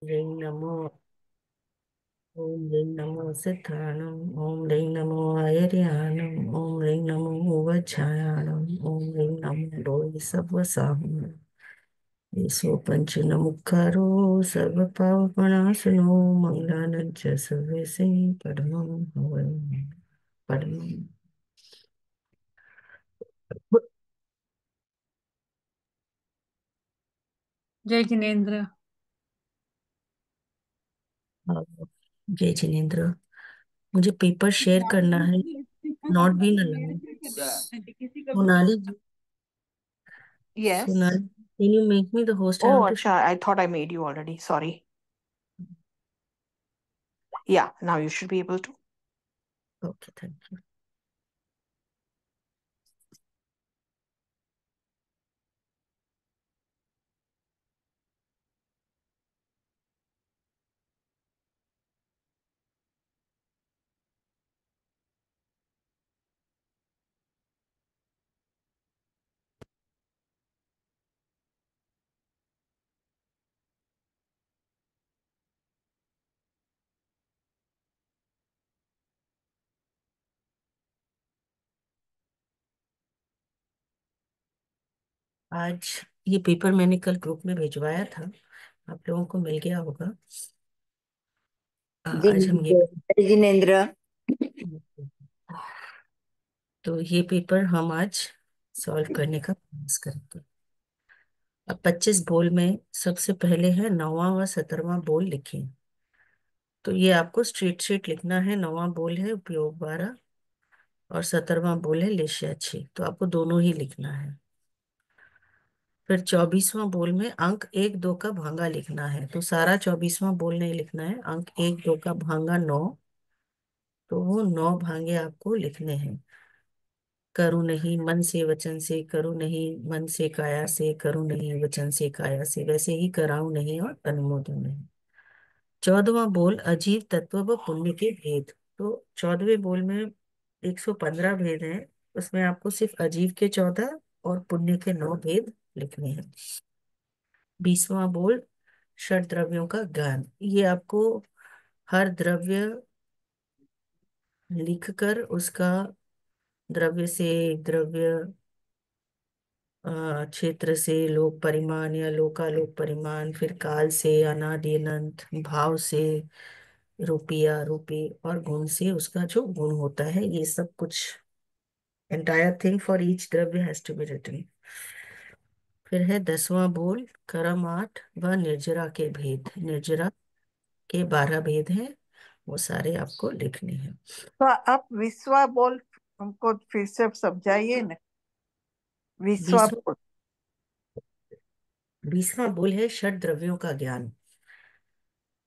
ह्रीं नमो। ओम ह्रीं नमो सिद्धाणम। ओम ह्रीं नमो आयर्याणम। ओम ह्रीं नमो वज्रायाणम। ओम ह्रीं नमो भोहि सत्वसाहम। ईसो पंचनमुखारो सर्व पावपणासनो मंगलानं च सर्वेशे परमं हवै। परमं। जय जिनेन्द्र। जय जिनेन्द्र। मुझे पेपर शेयर करना है। Not been allowed. Sonali ji. Yes. Sonali, can you make me the host? I Oh, want to. acha, I thought I made you already. Sorry. Yeah, now you should be able to. Okay, thank you. आज ये paper मैंने कल group में भिजवाया था, आप लोगों को मिल गया होगा। आज हम ये जय जिनेन्द्र। तो ये पेपर हम आज सॉल्व करने का प्रयास करेंगे। अब 25 बोल में सबसे पहले है 9वां व 17वां बोल लिखें। तो ये आपको स्ट्रेट स्ट्रेट लिखना है। 9वां बोल है उपयोग 12 और 17वां बोल है लेश्या 6। तो आपको दोनों ही लिखना है। फिर 24वां बोल में अंक 1 2 का भांगा लिखना है। तो सारा 24वां बोल नहीं लिखना है, अंक 1 2 का भांगा 9। तो वो 9 भांगे आपको लिखने हैं। करूँ नहीं मन से वचन से, करूँ नहीं मन से काया से, करूँ नहीं वचन से काया से, वैसे ही कराऊं नहीं और अनुमोदन नहीं। 14वां बोल अजीव तत्व व पुण्य के भेद। तो 14वें बोल में 115 भेद हैं। उसमें आपको सिर्फ अजीव के 14 और पुण्य के 9 भेद लिखने हैं। 20वां बोल षड द्रव्यों का ज्ञान। ये आपको हर द्रव्य लिखकर उसका द्रव्य से द्रव्य, क्षेत्र से लोक परिमाण या लोकालोक परिमाण, फिर काल से अनादि अनंत, भाव से रुपया रुपये और गुण से उसका जो गुण होता है, ये सब कुछ एंटायर थिंग फॉर ईच द्रव्य हैज टू बी रिटन। फिर है 10वां बोल कर्म 8 व निर्जरा के भेद। निर्जरा के 12 भेद हैं, वो सारे आपको लिखने हैं। तो आप विश्वा बोल हमको फिर से समझाइए ना। विश्वा 20वां बोल। 20वां बोल है षड द्रव्यों का ज्ञान।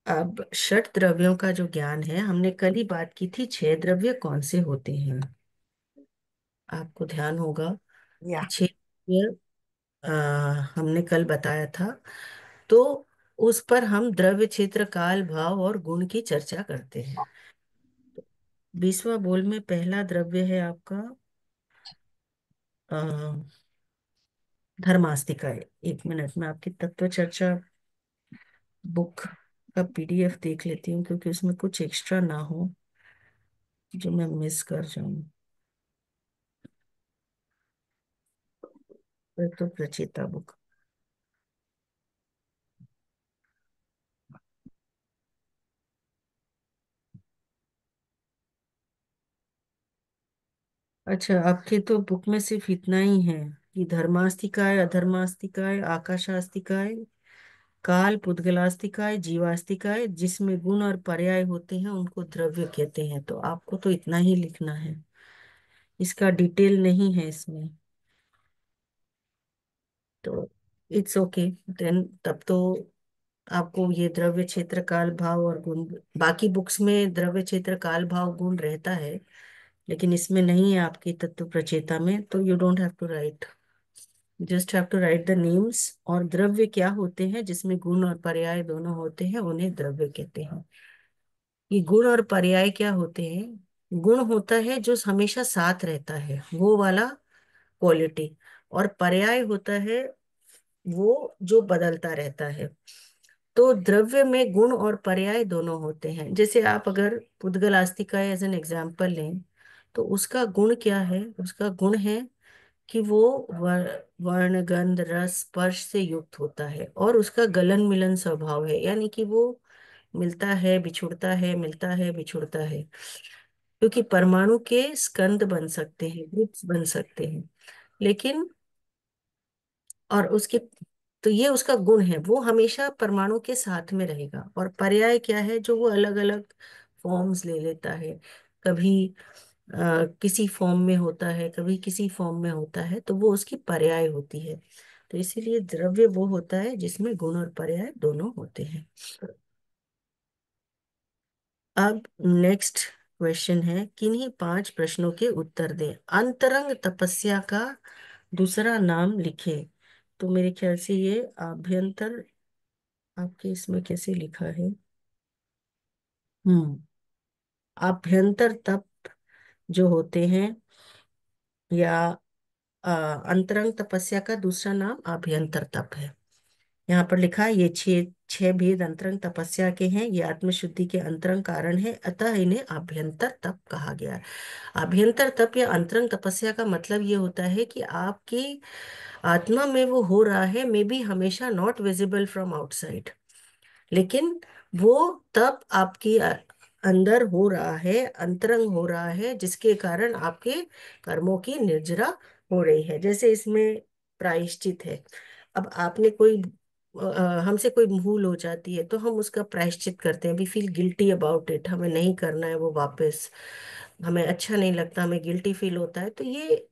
अब षट द्रव्यों का जो ज्ञान है, हमने कल ही बात की थी 6 द्रव्य कौन से होते हैं। आपको ध्यान होगा कि या 6 द्रव्य हमने कल बताया था। तो उस पर हम द्रव्य क्षेत्र काल भाव और गुण की चर्चा करते हैं। 20वां बोल में पहला द्रव्य है आपका धर्मास्तिकाय। 1 मिनट में आपकी तत्व चर्चा बुक का पीडीएफ देख लेती हूँ, क्योंकि उसमें कुछ एक्स्ट्रा ना हो जो मैं मिस कर जाऊं। तो प्रचेता बुक। अच्छा, आपके तो बुक में सिर्फ इतना ही है कि धर्मास्तिकाय, अधर्मास्तिकाय, आकाशास्तिकाय, काल पुद्गलास्तिकाय, जीवास्तिकाय, जिसमें गुण और पर्याय होते हैं उनको द्रव्य कहते हैं। तो आपको तो इतना ही लिखना है, इसका डिटेल नहीं है इसमें। तो इट्स ओके देन। तब तो आपको ये द्रव्य क्षेत्र काल भाव और गुण, बाकी बुक्स में द्रव्य क्षेत्र काल भाव गुण रहता है, लेकिन इसमें नहीं है आपकी तत्व प्रचेता में। तो you don't have to write, just have to write the names. और द्रव्य क्या होते हैं जिसमें गुण और पर्याय दोनों होते हैं, उन्हें द्रव्य कहते हैं। ये गुण और पर्याय क्या होते हैं? गुण होता है जो हमेशा साथ रहता है, वो वाला क्वालिटी। और पर्याय होता है वो जो बदलता रहता है। तो द्रव्य में गुण और पर्याय दोनों होते हैं। जैसे आप अगर पुद्गल आस्तिका एज एन एग्जाम्पल लें, तो उसका गुण क्या है? उसका गुण है कि वो वर्ण गंध रस स्पर्श से युक्त होता है, और उसका गलन मिलन स्वभाव है, यानी कि वो मिलता है बिछुड़ता है, मिलता है बिछुड़ता है, क्योंकि परमाणु के स्कंद बन सकते हैं, ग्रुप्स बन सकते हैं, लेकिन और उसके, तो ये उसका गुण है, वो हमेशा परमाणु के साथ में रहेगा। और पर्याय क्या है? जो वो अलग अलग फॉर्म्स ले लेता है, कभी किसी फॉर्म में होता है, कभी किसी फॉर्म में होता है, तो वो उसकी पर्याय होती है। तो इसीलिए द्रव्य वो होता है जिसमें गुण और पर्याय दोनों होते हैं। अब नेक्स्ट क्वेश्चन है, किन्हीं 5 प्रश्नों के उत्तर दें। अंतरंग तपस्या का दूसरा नाम लिखें। तो मेरे ख्याल से ये आभ्यंतर, आपके इसमें कैसे लिखा है? हम्म आभ्यंतर तप जो होते हैं, या अंतरंग तपस्या का दूसरा नाम आभ्यंतर तप है। यहाँ पर लिखा है ये छह छह भेद अंतरंग तपस्या के हैं, ये आत्मशुद्धि के अंतरंग कारण है, अतः इन्हें आभ्यंतर तप कहा गया है। आभ्यंतर तप या अंतरंग तपस्या का मतलब ये होता है कि आपकी आत्मा में वो हो रहा है, मे बी हमेशा नॉट विजिबल फ्रॉम आउटसाइड, लेकिन वो तब आपकी अंदर हो रहा है, अंतरंग हो रहा है, जिसके कारण आपके कर्मों की निर्जरा हो रही है। जैसे इसमें प्रायश्चित है। अब आपने कोई हमसे कोई भूल हो जाती है, तो हम उसका प्रायश्चित करते हैं, we feel guilty about it, हमें नहीं करना है वो वापस, हमें अच्छा नहीं लगता, हमें गिल्टी फील होता है। तो ये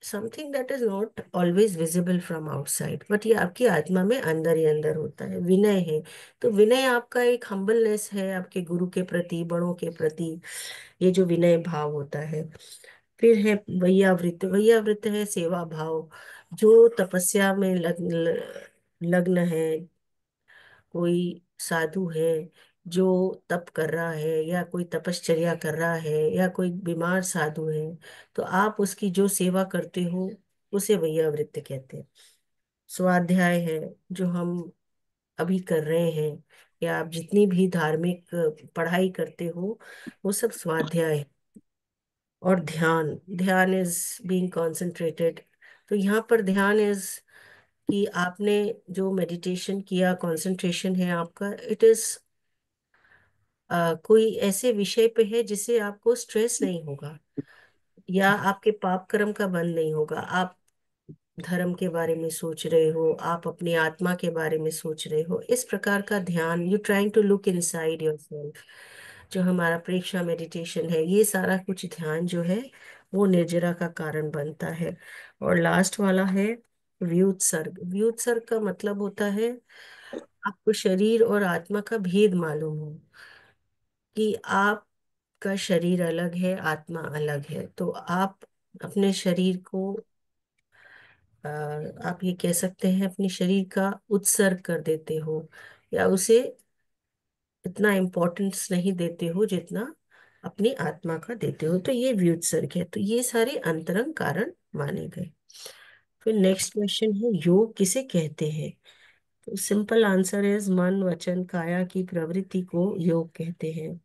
something that is not always visible from outside, but ये आपकी आत्मा में अंदर ही अंदर होता है, विनय है। तो विनय आपका एक हम्बलनेस है आपके गुरु के प्रति, बड़ों के प्रति, ये जो विनय भाव होता है। फिर है वैयावृत्त। वैयावृत्त है सेवा भाव, जो तपस्या में लग्न है, कोई साधु है जो तप कर रहा है, या कोई तपश्चर्या कर रहा है, या कोई बीमार साधु है, तो आप उसकी जो सेवा करते हो उसे वैयावृत्त कहते हैं। स्वाध्याय है, जो हम अभी कर रहे हैं, या आप जितनी भी धार्मिक पढ़ाई करते हो, वो सब स्वाध्याय है। और ध्यान, ध्यान इज बीइंग कॉन्सेंट्रेटेड। तो यहाँ पर ध्यान इज कि आपने जो मेडिटेशन किया, कंसंट्रेशन है आपका, इट इज कोई ऐसे विषय पे है जिससे आपको स्ट्रेस नहीं होगा, या आपके पाप कर्म का बंध नहीं होगा। आप धर्म के बारे में सोच रहे हो, आप अपनी आत्मा के बारे में सोच रहे हो, इस प्रकार का ध्यान, you trying to look inside yourself, जो हमारा प्रेक्षा मेडिटेशन है, ये सारा कुछ ध्यान जो है वो निर्जरा का कारण बनता है। और लास्ट वाला है व्युत्सर्ग। व्युत्सर्ग का मतलब होता है आपको शरीर और आत्मा का भेद मालूम हो, कि आपका शरीर अलग है, आत्मा अलग है। तो आप अपने शरीर को अ, आप ये कह सकते हैं अपने शरीर का उत्सर्ग कर देते हो, या उसे इतना इम्पोर्टेंस नहीं देते हो जितना अपनी आत्मा का देते हो, तो ये व्युत्सर्ग है। तो ये सारे अंतरंग कारण माने गए। फिर नेक्स्ट क्वेश्चन है, योग किसे कहते हैं? तो सिंपल आंसर इज मन वचन काया की प्रवृत्ति को योग कहते हैं।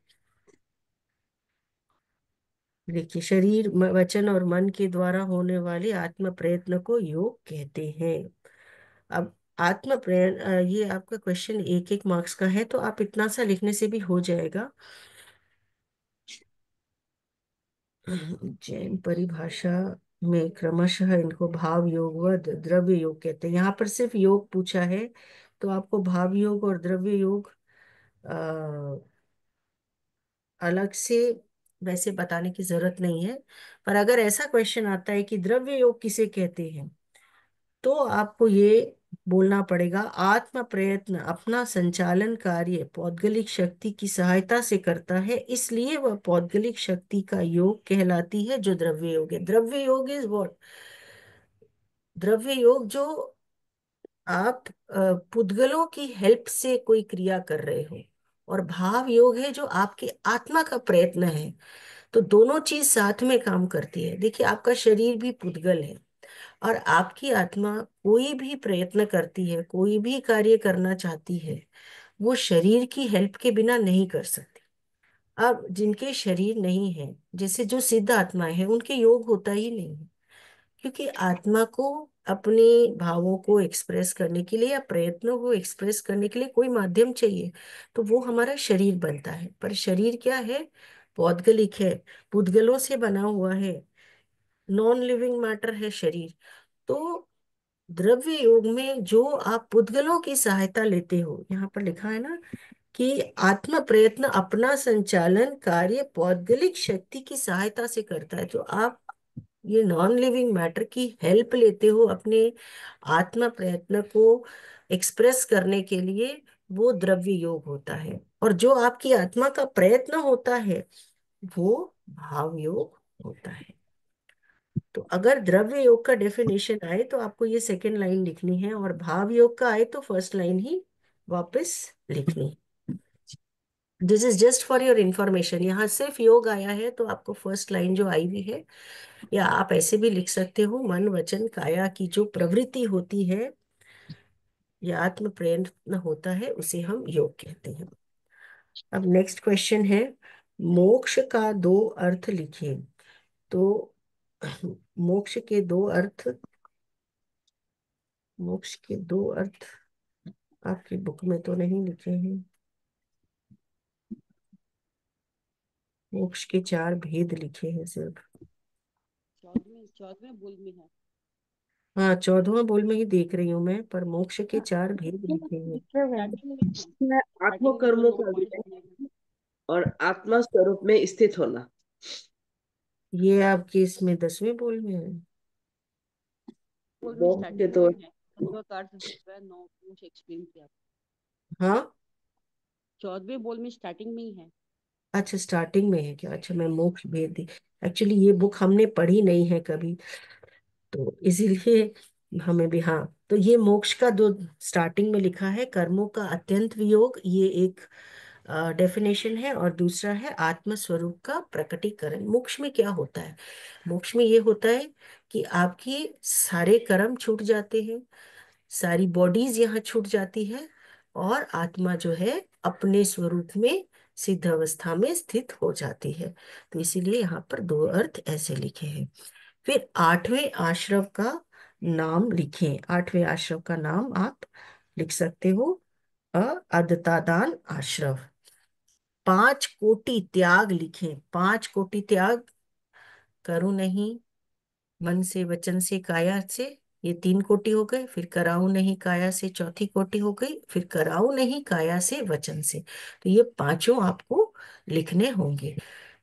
देखिए, शरीर वचन और मन के द्वारा होने वाले आत्म प्रयत्न को योग कहते हैं। अब आत्म प्रयत्न, ये आपका क्वेश्चन 1-1 मार्क्स का है, तो आप इतना सा लिखने से भी हो जाएगा। जैन परिभाषा में क्रमशः इनको भाव योग व द्रव्य योग कहते हैं। यहाँ पर सिर्फ योग पूछा है, तो आपको भाव योग और द्रव्य योग अलग से वैसे बताने की जरूरत नहीं है। पर अगर ऐसा क्वेश्चन आता है कि द्रव्य योग किसे कहते हैं, तो आपको ये बोलना पड़ेगा, आत्म प्रयत्न अपना संचालन कार्य पौद्गलिक शक्ति की सहायता से करता है, इसलिए वह पौद्गलिक शक्ति का योग कहलाती है, जो द्रव्य योग है। द्रव्य योग इज व्हाट? द्रव्य योग जो आप पुद्गलों की हेल्प से कोई क्रिया कर रहे हो, और भाव योग है जो आपकी आत्मा का प्रयत्न है। तो दोनों चीज साथ में काम करती है। देखिए, आपका शरीर भी पुद्गल है, और आपकी आत्मा कोई भी प्रयत्न करती है, कोई भी कार्य करना चाहती है, वो शरीर की हेल्प के बिना नहीं कर सकती। अब जिनके शरीर नहीं है, जैसे जो सिद्ध आत्माएं हैं, उनके योग होता ही नहीं है, क्योंकि आत्मा को अपने भावों को एक्सप्रेस करने के लिए या प्रयत्नों को एक्सप्रेस करने के लिए कोई माध्यम चाहिए। तो वो हमारा शरीर बनता है। पर शरीर क्या है? पौद्गलिक है, पुद्गलों से बना हुआ है, नॉन लिविंग मैटर है शरीर। तो द्रव्य योग में जो आप पुद्गलों की सहायता लेते हो, यहाँ पर लिखा है ना कि आत्म प्रयत्न अपना संचालन कार्य पौद्गलिक शक्ति की सहायता से करता है। तो आप ये नॉन लिविंग मैटर की हेल्प लेते हो अपने आत्म प्रयत्न को एक्सप्रेस करने के लिए, वो द्रव्य योग होता है। और जो आपकी आत्मा का प्रयत्न होता है, वो भाव योग होता है। तो अगर द्रव्य योग का डेफिनेशन आए तो आपको ये सेकेंड लाइन लिखनी है, और भाव योग का आए तो फर्स्ट लाइन ही वापस लिखनी है। This is just for your information. यहाँ सिर्फ योग आया है तो आपको फर्स्ट लाइन जो आई हुई है, या आप ऐसे भी लिख सकते हो, मन वचन काया की जो प्रवृत्ति होती है या आत्म प्रयत्न होता है, उसे हम योग कहते हैं। अब नेक्स्ट क्वेश्चन है, मोक्ष का दो अर्थ लिखिए। तो मोक्ष के दो अर्थ, मोक्ष के दो अर्थ आपकी बुक में तो नहीं लिखे हैं। मोक्ष के चार भेद लिखे हैं सिर्फ। 14वें बोल में है। हाँ, 14वां बोल में ही देख रही हूँ मैं, पर मोक्ष के चार भेद लिखे हैं। स्टार्टिंग में है। इसमें आत्म स्टार्टिंग में जो कर्मों 9 का पॉइंट विनय दिए हैं। और आत्मा स्वरूप में स्थित होना। ये आपके इसमें 10वें बोल में है। बोल में मोक्ष के स्टार्टिंग में दो। ही है। तत्व का अर्थ दिया हुआ है 9 कुछ एक्सप्लेन किया। हाँ, 14वें बोल में स्टार्टिंग में ही है। अच्छा स्टार्टिंग में है क्या? अच्छा, मैं मोक्ष भेद दी। एक्चुअली ये बुक हमने पढ़ी नहीं है कभी, तो इसीलिए हमें भी। हाँ, तो ये मोक्ष का दो स्टार्टिंग में लिखा है, कर्मों का अत्यंत वियोग, ये एक डेफिनेशन है, और दूसरा है आत्म स्वरूप का प्रकटीकरण। मोक्ष में क्या होता है? मोक्ष में ये होता है कि आपकी सारे कर्म छूट जाते हैं, सारी बॉडीज यहाँ छूट जाती है, और आत्मा जो है अपने स्वरूप में सिद्ध अवस्था में स्थित हो जाती है। तो इसीलिए यहाँ पर दो अर्थ ऐसे लिखे हैं। फिर 8वें आश्रव का नाम लिखें। 8वें आश्रव का नाम आप लिख सकते हो, अदतादान आश्रव। 5 कोटि त्याग लिखें। 5 कोटि त्याग, करूं नहीं मन से वचन से काया से, ये 3 कोटि हो गए। फिर कराऊ नहीं काया से चौथी कोटि हो गई। फिर कराऊ नहीं काया से वचन से। तो ये पांचों आपको लिखने होंगे।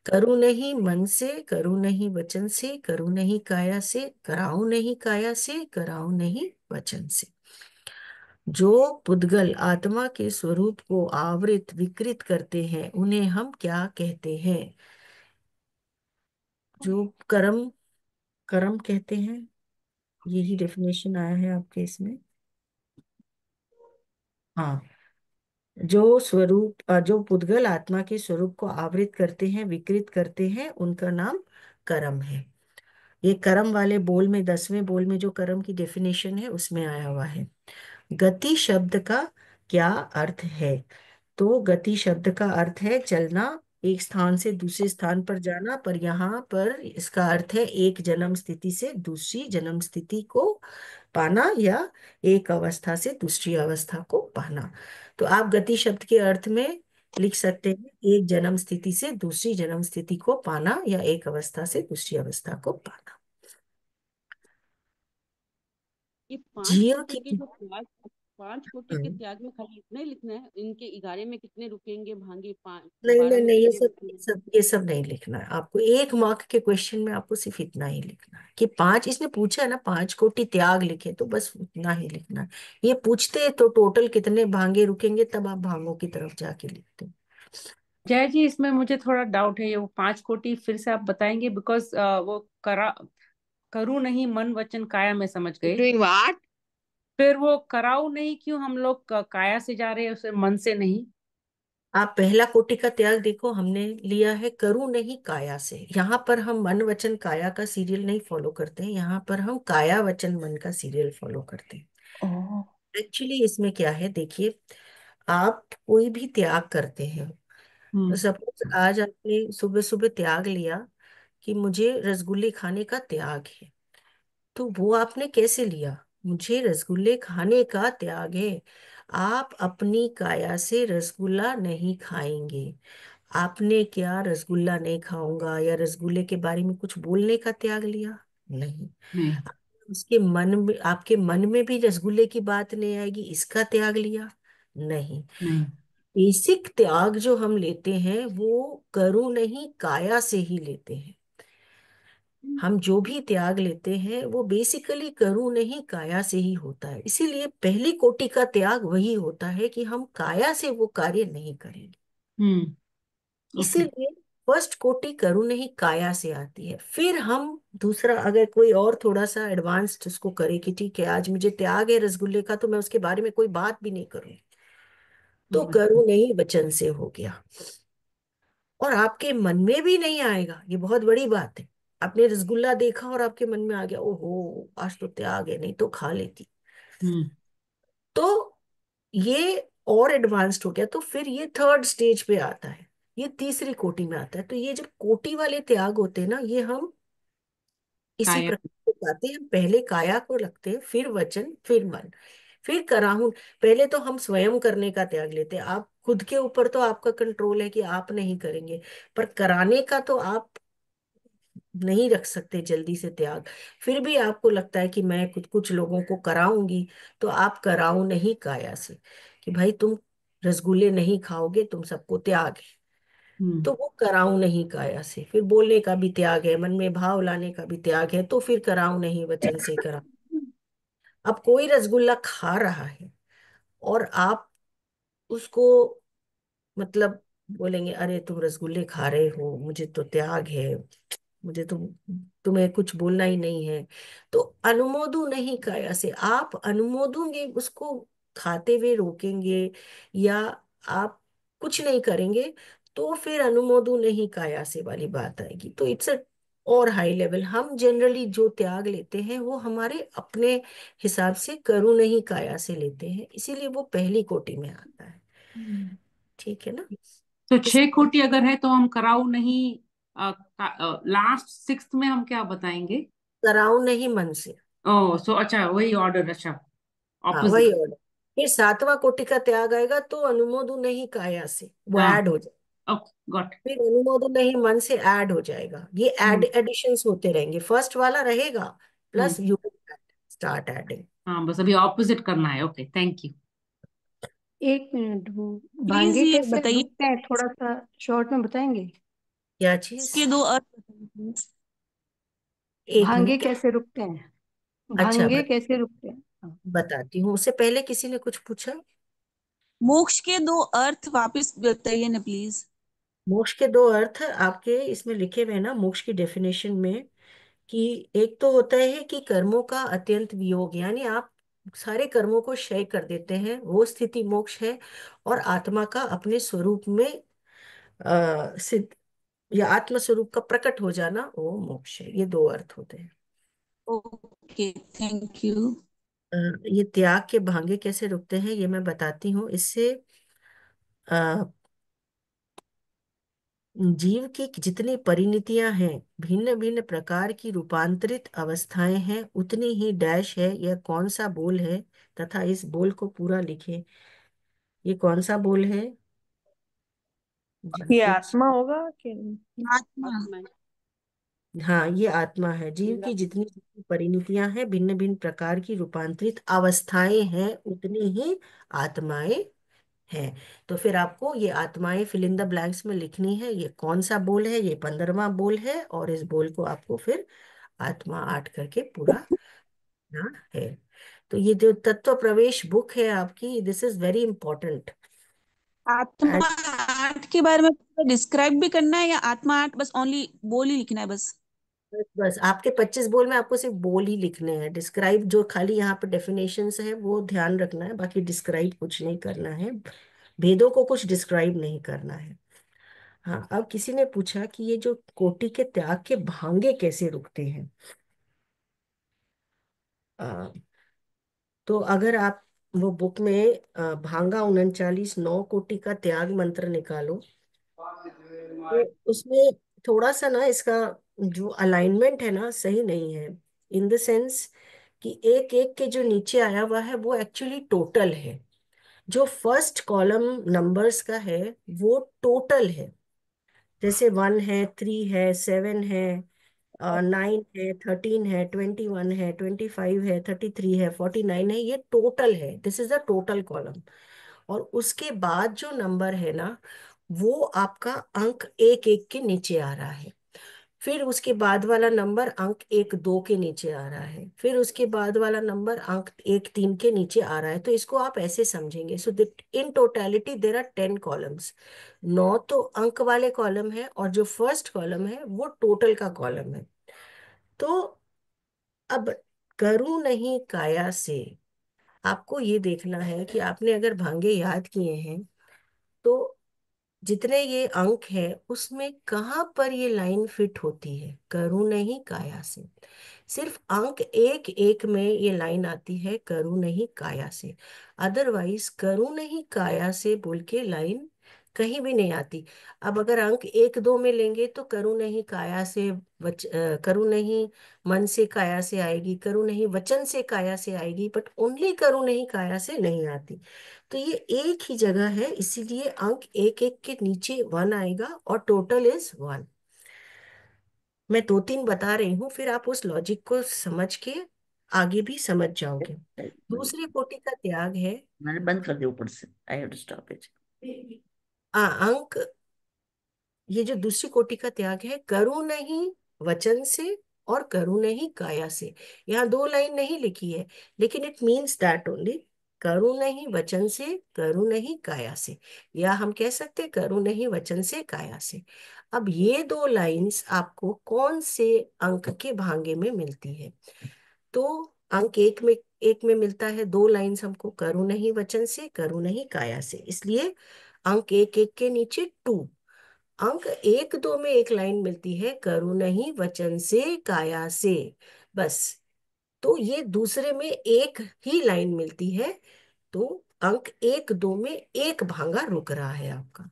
करूं नहीं मन से, करूं नहीं वचन से, करूं नहीं काया से, कराऊं नहीं काया से, कराऊं नहीं वचन से। जो पुद्गल आत्मा के स्वरूप को आवृत विकृत करते हैं, उन्हें हम क्या कहते हैं? जो कर्म, कर्म कहते हैं। यही डेफिनेशन आया है आपके इसमें। हाँ, जो स्वरूप जो पुद्गल आत्मा के स्वरूप को आवृत करते हैं, विकृत करते हैं, उनका नाम कर्म है। ये कर्म वाले बोल में, 10वें बोल में जो कर्म की डेफिनेशन है उसमें आया हुआ है। गति शब्द का क्या अर्थ है? तो गति शब्द का अर्थ है चलना, एक स्थान से दूसरे स्थान पर जाना। पर यहाँ पर इसका अर्थ है एक जन्म स्थिति से दूसरी जन्म स्थिति को पाना, या एक अवस्था से दूसरी अवस्था को पाना। तो आप गति शब्द के अर्थ में लिख सकते हैं एक जन्म स्थिति से दूसरी जन्म स्थिति को पाना, या एक अवस्था से दूसरी अवस्था को पाना। ये 5 जीव कोटि के की, जो त्याग, 5 कोटि के हम्म, त्याग में खाली इतना ही लिखना है। इनके 11 में कितने रुकेंगे, भांगे नहीं 12 नहीं में नहीं, ये कितने सब ये रुकेंगे। सब ये सब नहीं लिखना है आपको। 1 मार्क के क्वेश्चन में आपको सिर्फ इतना ही लिखना है कि पांच, इसने पूछा है ना 5 कोटि त्याग लिखे, तो बस उतना ही लिखना है। ये पूछते तो टोटल कितने भांगे रुकेंगे, तब आप भांगों की तरफ जाके लिखते। जय जी, इसमें मुझे थोड़ा डाउट है। ये वो 5 कोटि फिर से आप बताएंगे? बिकॉज वो करूँ नहीं मन वचन काया में समझ गए। Doing what? फिर वो कराऊ नहीं क्यों हम लोग काया से जा रहे हैं, उसे मन से नहीं? आप पहला कोटि का त्याग देखो, हमने लिया है करूं नहीं काया से। यहाँ पर हम मन वचन काया का सीरियल नहीं फॉलो करते हैं, यहाँ पर हम काया वचन मन का सीरियल फॉलो करते हैं। ओह। एक्चुअली इसमें क्या है देखिए, आप कोई भी त्याग करते हैं, तो हम्म सपोज आज आपने सुबह सुबह त्याग लिया कि मुझे रसगुल्ले खाने का त्याग है, तो वो आपने कैसे लिया? मुझे रसगुल्ले खाने का त्याग है। आप अपनी काया से रसगुल्ला नहीं खाएंगे। आपने क्या रसगुल्ला नहीं खाऊंगा या रसगुल्ले के बारे में कुछ बोलने का त्याग लिया? नहीं। नहीं उसके मन में, आपके मन में भी रसगुल्ले की बात नहीं आएगी, इसका त्याग लिया? नहीं। नहीं बेसिक त्याग जो हम लेते हैं वो करूँ नहीं काया से ही लेते हैं। हम जो भी त्याग लेते हैं वो बेसिकली करूँ नहीं काया से ही होता है। इसीलिए पहली कोटि का त्याग वही होता है कि हम काया से वो कार्य नहीं करेंगे। ओके इसीलिए फर्स्ट कोटि करूँ नहीं काया से आती है। फिर हम दूसरा, अगर कोई और थोड़ा सा एडवांस्ड उसको करे कि ठीक है आज मुझे त्याग है रसगुल्ले का, तो मैं उसके बारे में कोई बात भी नहीं करूँ, तो करूँ नहीं वचन से हो गया। और आपके मन में भी नहीं आएगा, ये बहुत बड़ी बात है। आपने रसगुल्ला देखा और आपके मन में आ गया ओहो आज तो त्याग है, नहीं तो खा लेती, हम्म तो ये और एडवांस्ड हो गया। तो फिर ये थर्ड स्टेज पे आता है, ये तीसरी कोटि में आता है। तो ये जो कोटि वाले त्याग होते हैं ना, ये हम इसी काया प्रकार से जाते हैं। पहले काया को रखते हैं, फिर वचन, फिर मन, फिर कराहूं। पहले तो हम स्वयं करने का त्याग लेते हैं। आप खुद के ऊपर तो आपका कंट्रोल है कि आप नहीं करेंगे, पर कराने का तो आप नहीं रख सकते जल्दी से त्याग। फिर भी आपको लगता है कि मैं कुछ कुछ लोगों को कराऊंगी, तो आप कराओ नहीं काया से कि भाई तुम रसगुल्ले नहीं खाओगे, तुम सबको त्याग है, हम्म तो वो कराऊं नहीं काया से। फिर बोलने का भी त्याग है, मन में भाव लाने का भी त्याग है, तो फिर कराऊं नहीं वचन से करा। अब कोई रसगुल्ला खा रहा है और आप उसको, मतलब बोलेंगे अरे तुम रसगुल्ले खा रहे हो, मुझे तो त्याग है, मुझे तो, तुम्हें कुछ बोलना ही नहीं है, तो अनुमोदु नहीं काया से आप अनुमोदोगे उसको, खाते हुए रोकेंगे या आप कुछ नहीं करेंगे, तो फिर अनुमोदु नहीं काया से वाली बात आएगी। तो इट्स अ और हाई लेवल। हम जनरली जो त्याग लेते हैं वो हमारे अपने हिसाब से करू नहीं काया से लेते हैं, इसीलिए वो पहली कोटि में आता है। ठीक है ना? तो इस 6 कोटि अगर है तो हम कराऊ नहीं, लास्ट सिक्स्थ में हम क्या बताएंगे? कराऊ नहीं मन से। ओह सो अच्छा वही ऑर्डर, अच्छा हाँ वही ऑपोजिट। ऑर्डर। फिर सातवां कोटि का त्याग आएगा तो अनुमोदु नहीं काया से वो हाँ ऐड हो जाए। Okay got. फिर अनुमोदु नहीं मन से ऐड हो जाएगा। ये ऐड हम्म एडिशंस होते रहेंगे, फर्स्ट वाला रहेगा plus hmm you start adding. हाँ बस अभी ऑपोजिट करना है, ओके थैंक यू। एक मिनट, वो प्लीज भांगे ये कैसे बताइए रुकते हैं, थोड़ा सा शॉर्ट में बताएंगे? क्या चीज? इसके दो अर्थ बताइए प्लीज। एक भांगे मिनट क्या? कैसे रुकते हैं? अच्छा भांगे कैसे रुकते हैं? हाँ। बताती हूँ। उससे पहले किसी ने कुछ पूछा? मोक्ष के दो अर्थ वापस बताइए ना प्लीज। मोक्ष के दो अर्थ आपके इसमें लिखे हुए हैं ना, मोक्ष की डेफिनेशन में, कि एक तो होता है कि कर्मों का अत्यंत वियोग, यानी आप सारे कर्मों को क्षय कर देते हैं, वो स्थिति मोक्ष है। और आत्मा का अपने स्वरूप में सिद्ध या आत्म स्वरूप का प्रकट हो जाना, वो मोक्ष है। ये दो अर्थ होते हैं। Okay thank you. अ, ये त्याग के भांगे कैसे रुकते हैं ये मैं बताती हूँ। इससे जीव की जितनी परिणतियां हैं, भिन्न भिन्न प्रकार की रूपांतरित अवस्थाएं हैं, उतनी ही डैश है यह कौन सा बोल है, तथा इस बोल को पूरा लिखे। ये कौन सा बोल है? जीव ये के, आत्मा होगा कि आत्मा। आत्मा। हाँ ये आत्मा है। जीव की जितनी जितनी परिणतियां हैं, भिन्न भिन्न प्रकार की रूपांतरित अवस्थाएं हैं, उतनी ही आत्माएं हैं। तो फिर आपको ये आत्माएं फिल इन द ब्लैंक्स में लिखनी है। ये कौन सा बोल है? ये 15वां बोल है, और इस बोल को आपको फिर आत्मा 8 करके पूरा ना है। तो ये जो तत्व प्रवेश बुक है आपकी, दिस इज वेरी इंपॉर्टेंट। आत्मा आठ के बारे में डिस्क्राइब भी करना है या आत्मा आठ बस ओनली बोल ही लिखना है बस? बस आपके 25 बोल में आपको सिर्फ बोल ही लिखने हैं। डिस्क्राइब जो खाली यहाँ पे डेफिनेशंस है वो ध्यान रखना है, बाकी डिस्क्राइब कुछ नहीं करना है। भेदों को कुछ डिस्क्राइब नहीं करना है। हाँ, अब किसी ने पूछा कि ये जो कोटि के त्याग के भांगे कैसे रुकते हैं। आ, तो अगर आप वो बुक में भांगा 39 9 कोटि का त्याग मंत्र निकालो। तो उसमें थोड़ा सा ना इसका जो अलाइनमेंट है ना सही नहीं है, इन द सेंस कि एक एक के जो नीचे आया हुआ है वो एक्चुअली टोटल है। जो फर्स्ट कॉलम नंबर्स का है वो टोटल है। जैसे 1 है, 3 है, 7 है, 9 है, 13 है, 21 है, 25 है, 33 है, 49 है, ये टोटल है। This is the total column. और उसके बाद जो नंबर है ना वो आपका अंक एक एक के नीचे आ रहा है। फिर उसके बाद वाला नंबर अंक एक दो के नीचे आ रहा है। फिर उसके बाद वाला नंबर अंक एक तीन के नीचे आ रहा है। तो इसको आप ऐसे समझेंगे, so in totality there are 10 columns. 9 तो अंक वाले कॉलम है और जो फर्स्ट कॉलम है वो टोटल का कॉलम है। तो अब करूं नहीं काया से आपको ये देखना है कि आपने अगर भांगे याद किए हैं तो जितने ये अंक है उसमें कहाँ पर ये लाइन फिट होती है करूं नहीं काया से। सिर्फ अंक एक एक में ये लाइन आती है करूं नहीं काया से। अदरवाइज करूं नहीं काया से बोल के लाइन कहीं भी नहीं आती। अब अगर अंक एक दो में लेंगे तो करूं नहीं काया से करूं नहीं मन से काया से आएगी, करूं नहीं वचन से काया से आएगी, बट ओनली करूं नहीं काया से नहीं आती। तो ये एक ही जगह है, इसीलिए अंक एक एक के नीचे 1 आएगा और टोटल इज 1। मैं दो तीन बता रही हूँ, फिर आप उस लॉजिक को समझ के आगे भी समझ जाओगे। दूसरी कोटि का त्याग है। मैंने बंद कर दिया ऊपर से, I have to stop it. अंक ये जो दूसरी कोटि का त्याग है, करूं नहीं वचन से और करूं नहीं काया से। यहाँ दो लाइन नहीं लिखी है लेकिन इट मीन्स दैट ओनली। करूं नहीं वचन से, करूं नहीं काया से, या हम कह सकते करूं नहीं वचन से काया से। अब ये दो लाइंस आपको कौन से अंक के भांगे में मिलती है? तो अंक एक में मिलता है दो लाइंस हमको, करूं नहीं वचन से, करूं नहीं काया से, इसलिए अंक एक एक के नीचे 2। अंक एक दो में एक लाइन मिलती है करूं नहीं वचन से काया से, बस। तो ये दूसरे में एक ही लाइन मिलती है। तो अंक एक दो में एक भांगा रुक रहा है आपका।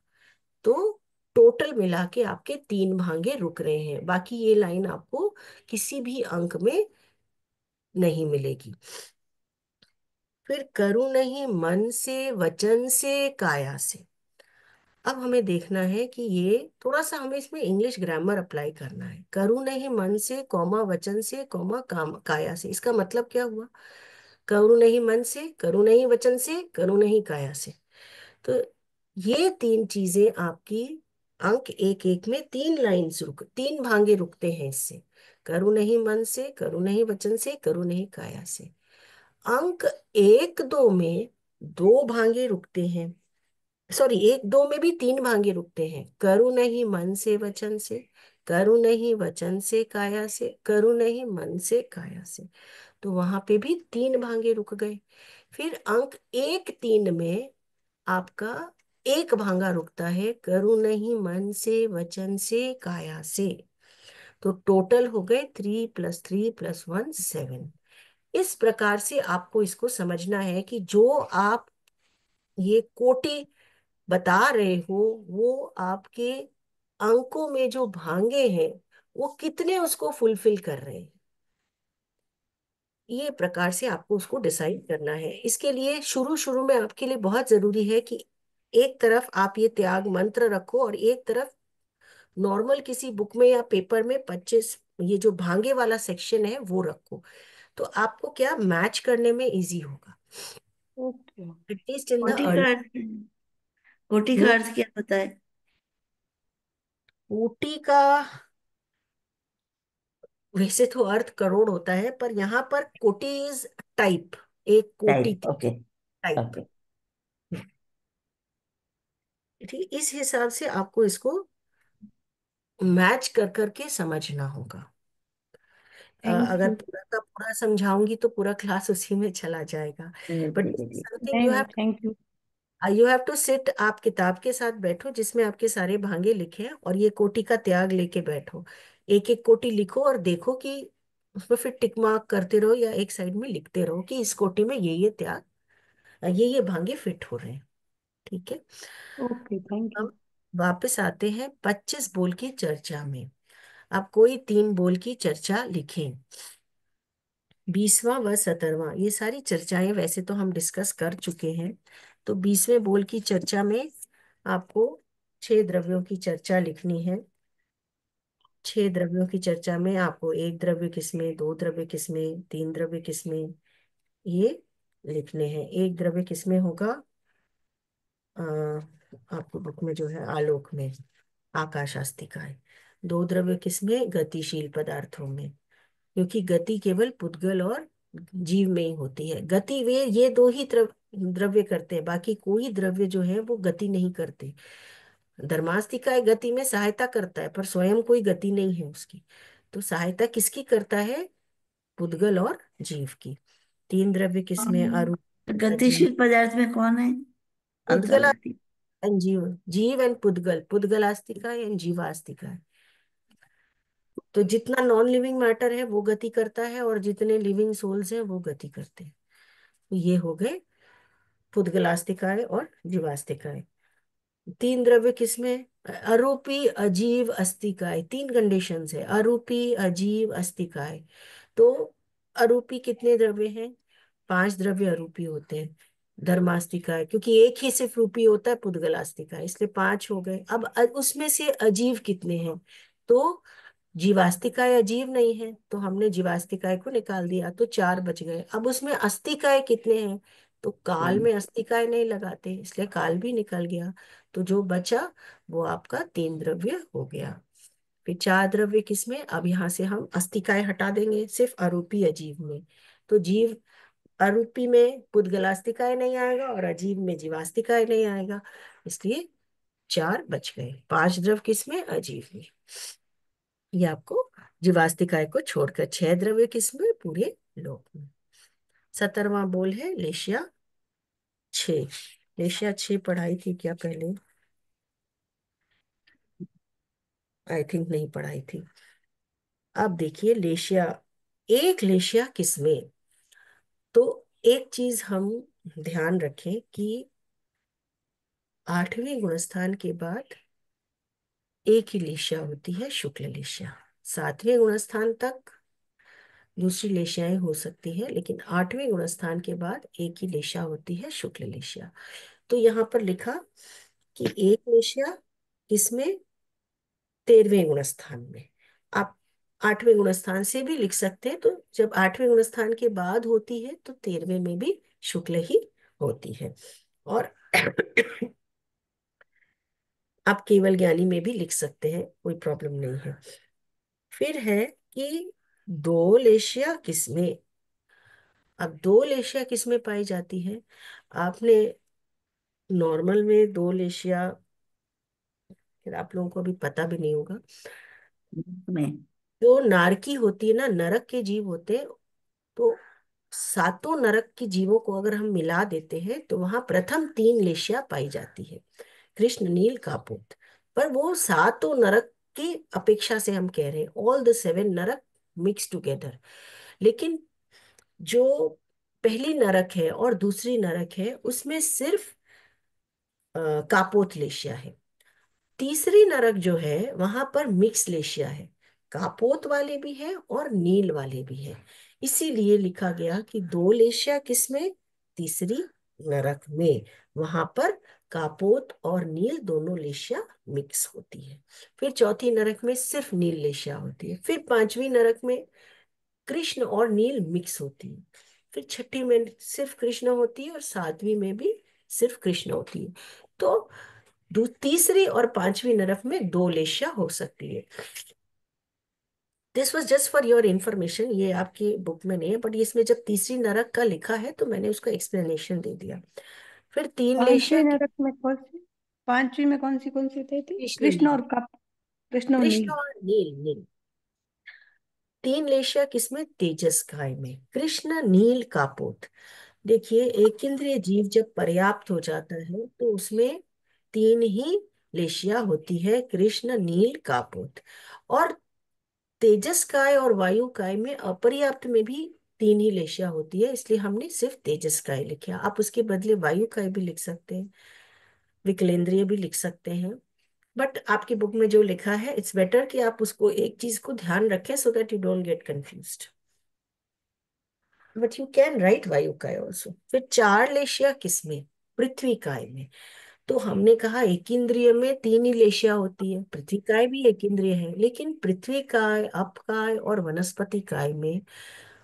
तो टोटल मिला के आपके 3 भांगे रुक रहे हैं, बाकी ये लाइन आपको किसी भी अंक में नहीं मिलेगी। फिर करूं नहीं मन से वचन से काया से। अब हमें देखना है कि ये थोड़ा सा हमें इसमें इंग्लिश ग्रामर अप्लाई करना है। करूं नहीं मन से कॉमा वचन से कॉमा काम काया से, इसका मतलब क्या हुआ? करूं नहीं मन से, करूं नहीं वचन से, करूं नहीं काया से। तो ये तीन चीजें आपकी अंक एक एक में 3 भांगे रुकते हैं इससे। करूं नहीं मन से, करूं नहीं वचन से, करूं नहीं काया से। अंक एक दो में 2 भांगे रुकते हैं, सॉरी एक दो में भी 3 भांगे रुकते हैं। करूं नहीं मन से वचन से, करूं नहीं वचन से काया से, करूं नहीं मन से काया से। तो वहां पे भी 3 भांगे रुक गए। फिर अंक एक तीन में आपका एक भांगा रुकता है, करूं नहीं मन से वचन से काया से। तो टोटल हो गए 3 + 3 + 1 7। इस प्रकार से आपको इसको समझना है कि जो आप ये कोटि बता रहे हो वो आपके अंकों में जो भांगे हैं वो कितने उसको फुलफिल कर रहे हैं। ये प्रकार से आपको उसको डिसाइड करना है। इसके लिए शुरू शुरू में आपके लिए बहुत जरूरी है कि एक तरफ आप ये त्याग मंत्र रखो और एक तरफ नॉर्मल किसी बुक में या पेपर में 25 ये जो भांगे वाला सेक्शन है वो रखो। तो आपको क्या मैच करने में इजी होगा, ओके। एटलीस्ट इन द कोटि का अर्ली। कोटि का अर्थ क्या होता है? कोटि का वैसे तो अर्थ करोड़ होता है, पर यहाँ पर कोटि इज टाइप, एक कोटि टाइप, ओके। टाइप। ओके। ठीक, इस हिसाब से आपको इसको मैच कर करके समझना होगा। थैंक अगर यू। पूरा का पूरा समझाऊंगी तो पूरा क्लास उसी में चला जाएगा। बट ठीक है, ठीक। समथिंग नहीं नहीं, thank you. You have to sit, आप किताब के साथ बैठो जिसमें आपके सारे भांगे लिखे हैं और ये कोटि का त्याग लेके बैठो। एक एक कोटि लिखो और देखो कि उसमें फिर टिक मार्क करते रहो या एक साइड में लिखते रहो कि इस कोटि में ये त्याग ये भांगे फिट हो रहे हैं। ठीक है। Okay, thank you. हम वापस आते हैं 25 बोल की चर्चा में। अब कोई 3 बोल की चर्चा लिखें। 20वां व 17वां, ये सारी चर्चाएं वैसे तो हम डिस्कस कर चुके हैं। तो 20वें बोल की चर्चा में आपको 6 द्रव्यों की चर्चा लिखनी है। 6 द्रव्यों की चर्चा में आपको 1 द्रव्य किसमें, 2 द्रव्य किसमें, 3 द्रव्य किसमें, ये लिखने हैं। 1 द्रव्य किसमें होगा, आ, आपको बुक में जो है आलोक में, आकाश आस्तिका है। 2 द्रव्य किसमें, गतिशील पदार्थों में, क्योंकि गति केवल पुद्गल और जीव में ही होती है। गति वे ये 2 ही द्रव्य करते हैं, बाकी कोई द्रव्य जो है वो गति नहीं करते। धर्मास्तिका गति में सहायता करता है पर स्वयं कोई गति नहीं है उसकी। तो सहायता किसकी करता है, पुद्गल और जीव की। 3 द्रव्य किसमें, अरूप, अजीव, गतिशील पदार्थ में कौन है? पुद्गल अंतर्गति। एंड जीव। जीव एंड पुद्गल, पुद्गल आस्तिका एंड जीवास्तिका है। तो जितना नॉन लिविंग मैटर है वो गति करता है और जितने लिविंग सोल्स हैं वो गति करते हैं। तो ये हो गए पुद्गलास्तिकाएं और जीवास्तिकाएं। 3 द्रव्य किसमें, अरूपी, अजीव, अस्तिकाएं। 3 कंडीशंस है, अरूपी, अजीव, अस्तिकाएं। तो अरूपी कितने द्रव्य हैं, 5 द्रव्य अरूपी होते हैं। धर्मास्तिकाएं, क्योंकि एक ही सिर्फ रूपी होता है पुद्गलास्तिका, इसलिए 5 हो गए। अब उसमें से अजीव कितने हैं, तो जीवास्तिकाएं अजीव नहीं है तो हमने जीवास्तिकाएं को निकाल दिया, तो 4 बच गए। अब उसमें अस्तिकाएं कितने हैं, तो काल में अस्तिकाएं नहीं लगाते इसलिए काल भी निकल गया। तो जो बचा वो आपका 3 द्रव्य हो गया। फिर 4 द्रव्य किसमें, अब यहाँ से हम अस्तिकाएं हटा देंगे, सिर्फ अरूपी अजीव में। तो जीव, अरूपी में पुद्गलास्तिकाएं नहीं आएगा और अजीव में जीवास्तिकाएं नहीं आएगा, इसलिए 4 बच गए। 5 द्रव्य किसमें, अजीव में। ये आपको जीवास्तिकाय को छोड़कर 6 द्रव्य किसमें, पूरे लोक में। 17वां बोल है लेशिया 6। लेशिया 6 पढ़ाई थी क्या पहले, आई थिंक नहीं पढ़ाई थी। अब देखिए लेशिया, एक लेशिया किसमें। तो एक चीज हम ध्यान रखें कि 8वें गुणस्थान के बाद एक ही लेशिया होती है, शुक्ल लेशिया। 7वें गुणस्थान तक दूसरी लेशियाएं हो सकती है, लेकिन 8वें गुणस्थान के बाद एक ही लेशिया होती है, शुक्ल लेशिया। तो यहाँ पर लिखा कि एक लेशिया किसमें, 13वें गुणस्थान में। आप 8वें गुणस्थान से भी लिख सकते हैं, तो जब 8वें गुणस्थान के बाद होती है तो 13वें में भी शुक्ल ही होती है। और आप केवल ज्ञानी में भी लिख सकते हैं, कोई प्रॉब्लम नहीं है। फिर है कि 2 लेशिया किसमें। अब 2 लेशिया किसमें पाई जाती है, आपने नॉर्मल में 2 लेशिया, फिर आप लोगों को अभी पता भी नहीं होगा। में जो नारकी होती है ना, नरक के जीव होते हैं, तो 7 नरक के जीवों को अगर हम मिला देते हैं तो वहां प्रथम 3 लेशिया पाई जाती है, कृष्ण, नील, कापुत। पर वो 7 नरक की अपेक्षा से हम कह रहे हैं ऑल द 7 नरक मिक्स टुगेदर। लेकिन जो पहली नरक है और दूसरी नरक है उसमें सिर्फ कापोत लेशिया है। तीसरी नरक जो है वहां पर मिक्स लेशिया है, कापोत वाले भी है और नील वाले भी है। इसीलिए लिखा गया कि 2 लेशिया किसमें, तीसरी नरक में। वहां पर कापोत और नील दोनों लेशिया मिक्स होती है। फिर चौथी नरक में सिर्फ नील लेशिया होती है। फिर 5वीं नरक में कृष्ण और नील मिक्स होती है। फिर 6ठी में सिर्फ कृष्ण होती है और 7वीं में भी सिर्फ कृष्ण होती है। तो तीसरी और 5वीं नरक में 2 लेशिया हो सकती है। This was just for your information, ये आपकी बुक में नहीं है, बट इसमें जब तीसरी नरक का लिखा है तो मैंने उसका एक्सप्लेनेशन दे दिया। फिर 3 लेशिया पांचवी नरक में कौन सी, पांचवी में कौन सी थे थी? कृष्ण, कृष्ण नील, और कप, कृष्ण और कृष्ण नील। और नील, नील। 3 लेशिया किसमें, तेजस काय में, कृष्ण, नील, कापोत। देखिए एक इंद्रिय जीव जब पर्याप्त हो जाता है तो उसमें 3 ही लेशिया होती है, कृष्ण, नील, कापोत। और तेजस काय और वायु काय में अपर्याप्त में भी तीन ही लेशिया होती है, इसलिए हमने सिर्फ तेजस्काय लिखा। आप उसके बदले वायुकाय भी लिख सकते हैं, विकलेंद्रिय भी लिख सकते हैं। बट आपकी बुक में जो लिखा है, इट्स बेटर कि आप उसको एक चीज को ध्यान रखें so that you don't get confused. But you can write वायुकाय ऑल्सो। फिर चार लेशिया किसमें? पृथ्वी काय में। तो हमने कहा एक इंद्रिय में तीन ही लेशिया होती है, पृथ्वी काय भी एक इंद्रिय है, लेकिन पृथ्वी काय, अपकाय और वनस्पति काय में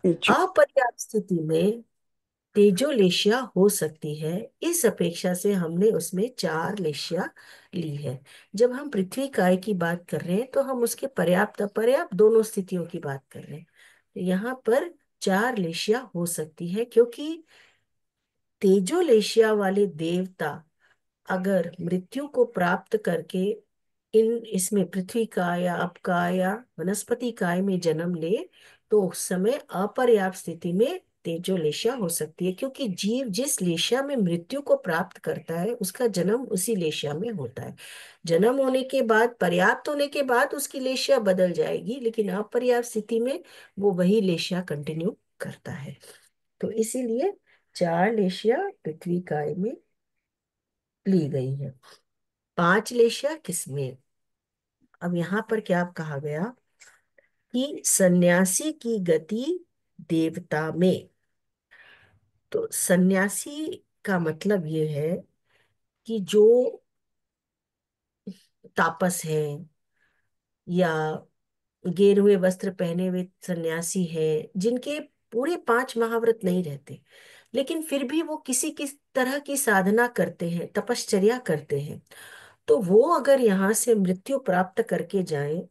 अपर्याप्त स्थिति में तेजो लेशिया हो सकती है। इस अपेक्षा से हमने उसमें चार लेशिया ली है। जब हम पृथ्वी काय की बात कर रहे हैं तो हम उसके पर्याप्त अपर्याप्त दोनों स्थितियों की बात कर रहे हैं। तो यहाँ पर चार लेशिया हो सकती है, क्योंकि तेजो लेशिया वाले देवता अगर मृत्यु को प्राप्त करके इन इसमें पृथ्वी का या अपका या वनस्पति काय में जन्म ले, तो उस समय अपर्याप्त स्थिति में तेजो लेशिया हो सकती है, क्योंकि जीव जिस लेशिया में मृत्यु को प्राप्त करता है उसका जन्म उसी लेशिया में होता है। जन्म होने के बाद, पर्याप्त होने के बाद उसकी लेशिया बदल जाएगी, लेकिन अपर्याप्त स्थिति में वो वही लेशिया कंटिन्यू करता है। तो इसीलिए चार लेशिया पृथ्वी काय में ली गई है। पांच लेशिया किसमें? अब यहां पर क्या कहा गया कि सन्यासी की गति देवता में। तो सन्यासी का मतलब ये है कि जो तापस है या गेरुए वस्त्र पहने हुए सन्यासी है, जिनके पूरे पांच महाव्रत नहीं रहते, लेकिन फिर भी वो किसी किस तरह की साधना करते हैं, तपश्चर्या करते हैं, तो वो अगर यहाँ से मृत्यु प्राप्त करके जाएं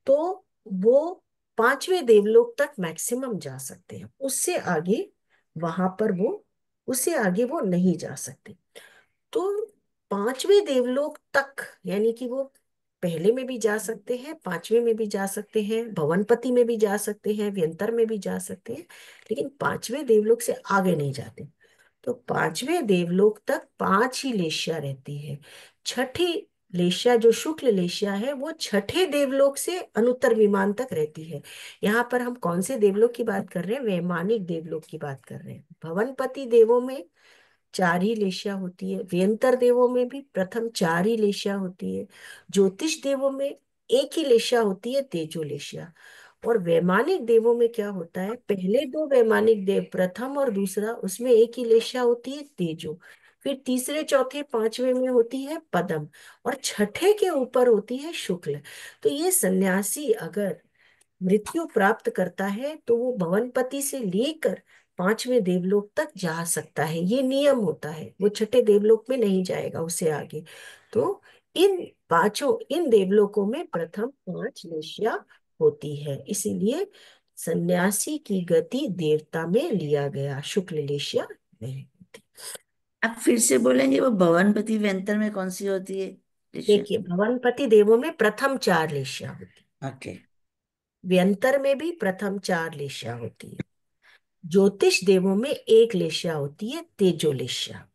तो वो पांचवें देवलोक तक मैक्सिमम जा सकते हैं। उससे आगे वहां पर वो उससे आगे वो नहीं जा सकते। तो पांचवें देवलोक तक, यानी कि वो पहले में भी जा सकते हैं, पांचवें में भी जा सकते हैं, भवनपति में भी जा सकते हैं, व्यंतर में भी जा सकते हैं, लेकिन पांचवें देवलोक से आगे नहीं जाते। तो पांचवें देवलोक तक पांच ही लेशिया रहती है। छठी लेशिया जो शुक्ल लेशिया है वो छठे देवलोक से अनुत्तर विमान तक रहती है। यहाँ पर हम कौन से देवलोक की बात कर रहे हैं? वैमानिक देवलोक की बात कर रहे हैं। भवनपति देवों में चार ही लेशिया होती है, व्यंतर देवों में भी प्रथम चार ही लेशिया होती है, ज्योतिष देवों में एक ही लेशिया होती है, तेजो लेशिया। और वैमानिक देवों में क्या होता है? पहले दो वैमानिक देव, प्रथम और दूसरा, उसमें एक ही लेशिया होती है, तेजो। फिर तीसरे चौथे पांचवे में होती है पदम, और छठे के ऊपर होती है शुक्ल। तो ये सन्यासी अगर मृत्यु प्राप्त करता है तो वो भवनपति से लेकर पांचवें देवलोक तक जा सकता है, ये नियम होता है। वो छठे देवलोक में नहीं जाएगा उससे आगे। तो इन देवलोकों में प्रथम पांच लेशिया होती है, इसीलिए सन्यासी की गति देवता में लिया गया, शुक्ल लेशिया नहीं होती। आप फिर से बोलेंगे, वो भवनपति व्यंतर में कौन सी होती है ऋषि? देखिए, भवनपति देवों में प्रथम चार लेशिया होती, ओके। व्यंतर में भी प्रथम चार लेशिया होती है, ज्योतिष देवों में एक लेशिया होती है, तेजो लेशिया।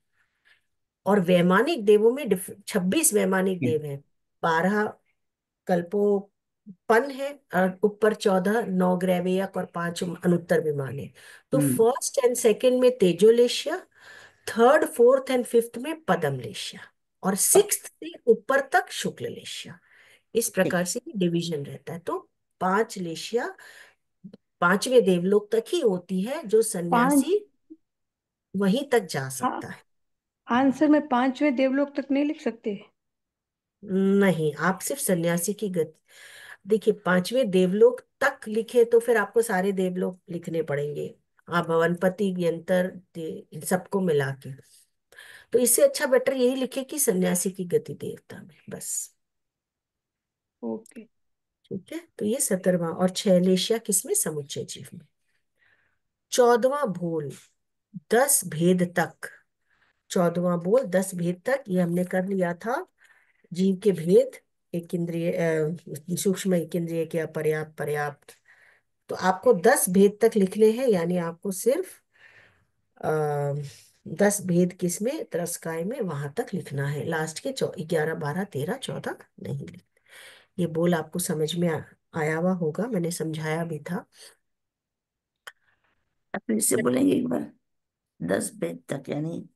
और वैमानिक देवों में 26 वैमानिक देव हैं, 12 कल्पोपन है, और ऊपर 14 नौ ग्रैवेयक और 5 अनुत्तर विमान है। तो फर्स्ट एंड सेकंड में तेजो लेशिया, थर्ड फोर्थ एंड फिफ्थ में पदम लेशिया, और सिक्स्थ से ऊपर तक शुक्ल लेशिया। इस प्रकार से डिवीजन रहता है। तो पांच लेशिया पांचवें देवलोक तक ही होती है, जो पांच। सन्यासी वहीं तक जा हाँ, सकता है। आंसर में पांचवें देवलोक तक नहीं लिख सकते? नहीं, आप सिर्फ सन्यासी की गति। देखिए, पांचवें देवलोक तक लिखे तो फिर आपको सारे देवलोक लिखने पड़ेंगे, आप भवनपति यंत्र इन सबको मिला के। तो इससे अच्छा बेटर यही लिखे कि सन्यासी की गति देवता में, बस। ओके। ठीक है, तो ये 17वां। और 6 लेशिया किसमें? समुच्चय जीव में। 14वां भूल 10 भेद तक। 14वां बोल 10 भेद तक, ये हमने कर लिया था। जीव के भेद, एक इंद्रिय, सूक्ष्म एक इंद्रिय के अपर्याप्त, पर्याप्त। तो आपको 10 भेद तक लिखने हैं, यानी आपको सिर्फ 10 भेद किसमें? त्रस्काय में, वहां तक लिखना है। लास्ट के 11 12 13 14 नहीं लिख। ये बोल आपको समझ में आया हुआ होगा, मैंने समझाया भी था। आप फिर से बोलेंगे एक बार? 10 भेद तक यानी?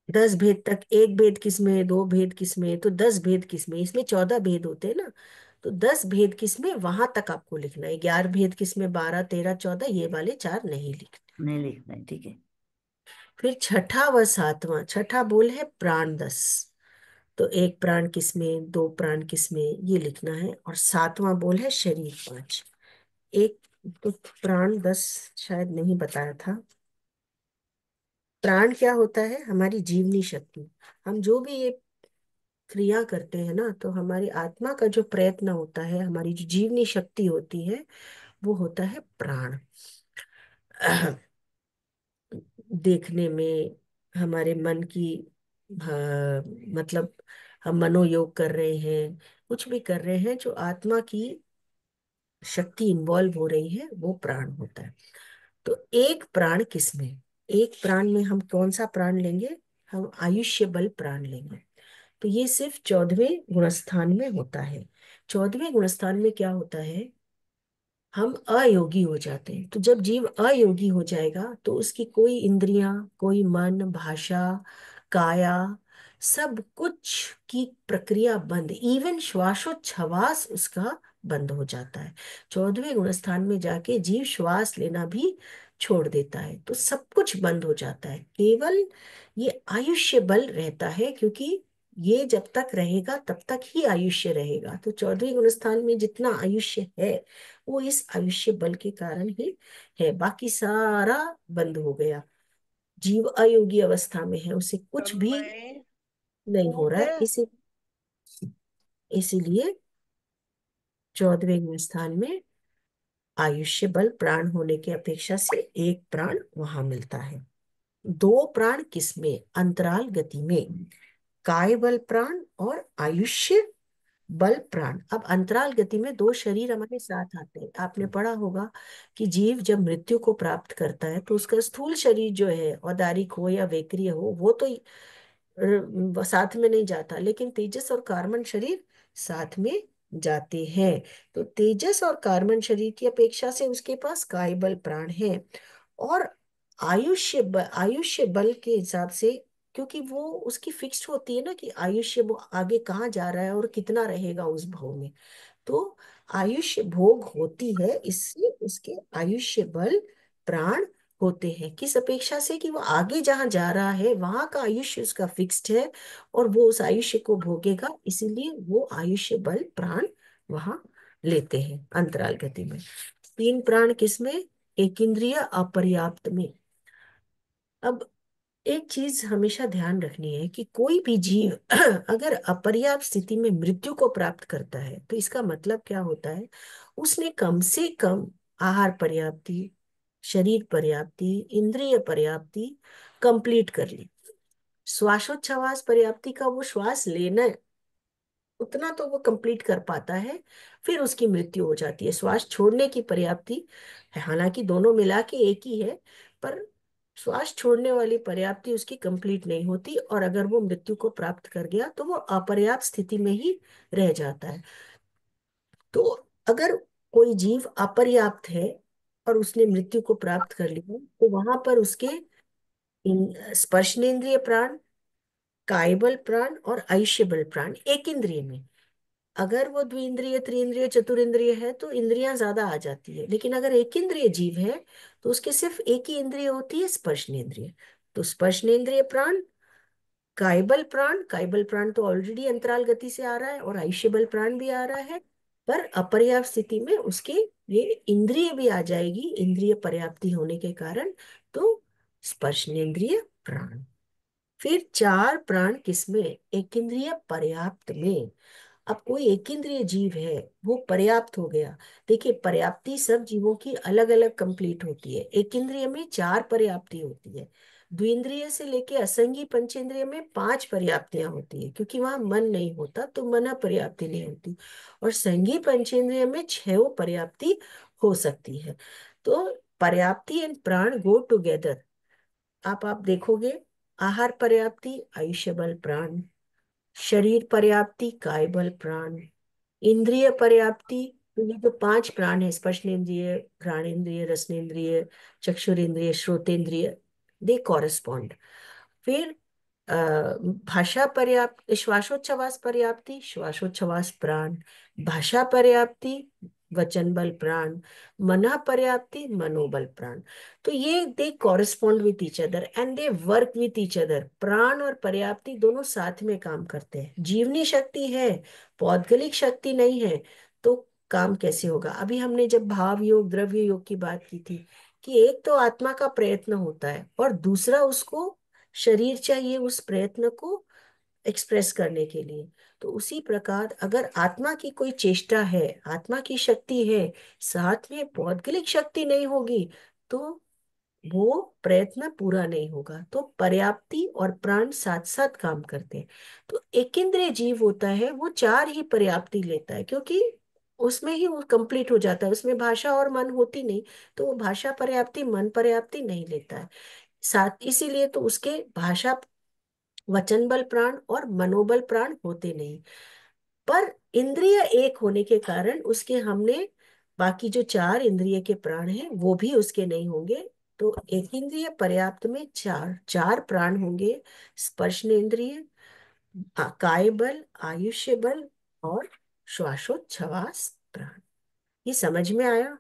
10 भेद तक, एक भेद किसमें, दो भेद किसमें, तो 10 भेद किसमें, इसमें 14 भेद होते हैं ना। तो 10 भेद किसमें वहां तक आपको लिखना है। 11 भेद किसमें, 12, 13, 14, ये वाले चार नहीं लिखने। नहीं लिखना है, ठीक है। फिर छठा व सातवां, छठा बोल है प्राण 10। तो एक प्राण किसमें, दो प्राण किसमें, ये लिखना है। और सातवां बोल है शरीर 5। एक, तो प्राण 10 शायद नहीं बताया था। प्राण क्या होता है, हमारी जीवनी शक्ति। हम जो भी ये क्रिया करते हैं ना, तो हमारी आत्मा का जो प्रयत्न होता है, हमारी जो जीवनी शक्ति होती है, वो होता है प्राण। देखने में, हमारे मन की, मतलब हम मनोयोग कर रहे हैं, कुछ भी कर रहे हैं, जो आत्मा की शक्ति इन्वॉल्व हो रही है, वो प्राण होता है। तो एक प्राण किसमें, एक प्राण में हम कौन सा प्राण लेंगे, हम आयुष्य बल प्राण लेंगे। तो ये सिर्फ 14वें गुणस्थान में होता है। 14वें गुणस्थान में क्या होता है, हम अयोगी हो जाते हैं। तो जब जीव अयोगी हो जाएगा, तो उसकी कोई इंद्रियां, कोई मन, भाषा, काया, सब कुछ की प्रक्रिया बंद, इवन श्वासोच्छवास उसका बंद हो जाता है। 14वें गुणस्थान में जाके जीव श्वास लेना भी छोड़ देता है, तो सब कुछ बंद हो जाता है। केवल ये आयुष्य बल रहता है, क्योंकि ये जब तक रहेगा तब तक ही आयुष्य रहेगा। तो 14वें गुणस्थान में जितना आयुष्य है, वो इस आयुष्य बल के कारण ही है। बाकी सारा बंद हो गया। जीव अयोगी अवस्था में है, उसे कुछ भी समय नहीं हो हो रहा है। गया। इसीलिए 14वें स्थान में आयुष्य बल प्राण होने की अपेक्षा से एक प्राण वहां मिलता है। दो प्राण किसमें, अंतराल गति में, काय बल प्राण और आयुष्य बल प्राण। अब अंतराल गति में दो शरीर हमारे साथ आते हैं। आपने पढ़ा होगा कि जीव जब मृत्यु को प्राप्त करता है, तो उसका स्थूल शरीर जो है, औदारिक हो या वेक्रिय हो, वो तो साथ में नहीं जाता, लेकिन तेजस और कार्बन शरीर साथ में जाते हैं। तो तेजस और कार्बन शरीर की अपेक्षा से उसके पास काय बल प्राण है। और आयुष्य बल के हिसाब से, क्योंकि वो उसकी फिक्स्ड होती है ना, कि आयुष्य वो आगे कहाँ जा रहा है और कितना रहेगा उस भाव में। तो आयुष्य भोग होती है, इससे उसके आयुष्य बल प्राण होते हैं। किस अपेक्षा से, कि वो आगे जहां जा रहा है वहां का आयुष्य उसका फिक्स्ड है, और वो उस आयुष्य को भोगेगा, इसीलिए वो आयुष्य बल प्राण वहां लेते हैं अंतराल गति में। तीन प्राण किसमें, एक इंद्रिय अपर्याप्त में। अब एक चीज हमेशा ध्यान रखनी है कि कोई भी जीव अगर अपर्याप्त स्थिति में मृत्यु को प्राप्त करता है, तो इसका मतलब क्या होता है, उसने कम से कम आहार पर्याप्ति, शरीर पर्याप्ति, इंद्रिय पर्याप्ति कंप्लीट कर ली। श्वासोच्छवास पर्याप्ति का वो श्वास लेना, उतना तो वो कंप्लीट कर पाता है, फिर उसकी मृत्यु हो जाती है। श्वास छोड़ने की पर्याप्ति है, हालांकि दोनों मिला के एक ही है, पर श्वास छोड़ने वाली पर्याप्ति उसकी कंप्लीट नहीं होती, और अगर वो मृत्यु को प्राप्त कर गया, तो वो अपर्याप्त स्थिति में ही रह जाता है। तो अगर कोई जीव अपर्याप्त है और उसने मृत्यु को प्राप्त कर लिया, तो वहां पर उसके स्पर्शनेन्द्रिय प्राण, कायबल प्राण और आयुष्यबल प्राण एक इंद्रिय में। अगर वो द्विंद्रिय, त्रिइंद्रिय, चतुरिंद्रिय है, तो इंद्रियां ज्यादा आ जाती है। लेकिन अगर एक इंद्रिय जीव है, तो उसके सिर्फ एक ही इंद्रिय होती है, स्पर्शनेन्द्रिय। तो स्पर्शनेन्द्रिय प्राण, कायबल प्राण तो ऑलरेडी अंतराल गति से आ रहा है, और आयुष्यबल प्राण भी आ रहा है। पर अपर्याप्त स्थिति में उसके ये इंद्रिय भी आ जाएगी, इंद्रिय पर्याप्ति होने के कारण। तो स्पर्शनेन्द्रिय प्राण। फिर चार प्राण किसमें, एक इंद्रिय पर्याप्त में। अब कोई एक इंद्रिय जीव है, वो पर्याप्त हो गया। देखिए, पर्याप्ति सब जीवों की अलग अलग कंप्लीट होती है। एक इंद्रिय में चार पर्याप्ति होती है, द्विंद्रिय से लेके असंगी पंचेंद्रिय में 5 पर्याप्तियां होती है, क्योंकि वहां मन नहीं होता, तो मन पर्याप्ति नहीं होती। और संगी पंचेंद्रिय में 6 पर्याप्ति हो सकती है। तो पर्याप्ति एंड प्राण गो टुगेदर। आप देखोगे, आहार पर्याप्ति आयुष्य बल प्राण, शरीर पर्याप्ति काय बल प्राण, इंद्रिय पर्याप्ति तो ये जो पांच प्राण है, स्पर्शनेन्द्रिय, घ्राणेन्द्रिय, रसनेन्द्रिय, चक्षुरेन्द्रिय, श्रोतेन्द्रिय, दे कॉरेस्पॉन्ड। फिर अ, भाषा पर्याप्त, श्वासोच्छवास पर्याप्ति, श्वासोच्छवास प्राण, भाषा पर्याप्ति, वचन बल प्राण, मना पर्याप्ति, मनोबल प्राण। तो ये they correspond with each other and they work with each other. प्राण और पर्याप्ति दोनों साथ में काम करते हैं। जीवनी शक्ति है, पौद्गलिक शक्ति नहीं है, तो काम कैसे होगा? अभी हमने जब भाव योग, द्रव्य योग की बात की थी कि एक तो आत्मा का प्रयत्न होता है और दूसरा उसको शरीर चाहिए उस प्रयत्न को एक्सप्रेस करने के लिए। तो उसी प्रकार अगर आत्मा की कोई चेष्टा है, आत्मा की शक्ति है, साथ में पौद्गलिक शक्ति नहीं होगी, तो वो प्रयत्न पूरा नहीं होगा। तो पर्याप्ति और प्राण साथ साथ काम करते हैं। तो एकेंद्रिय जीव होता है वो चार ही पर्याप्ति लेता है, क्योंकि उसमें ही वो कंप्लीट हो जाता है, उसमें भाषा और मन होती नहीं, तो वो भाषा पर्याप्ति, मन पर्याप्ति नहीं लेता है साथ। इसीलिए तो उसके भाषा, वचन बल प्राण और मनोबल प्राण होते नहीं। पर इंद्रिय एक होने के कारण उसके हमने बाकी जो चार इंद्रिय के प्राण हैं वो भी उसके नहीं होंगे। तो एक इंद्रिय पर्याप्त में चार चार प्राण होंगे, स्पर्शनेन्द्रिय, काय बल, आयुष्य बल और श्वासोच्छवास प्राण। ये समझ में आया?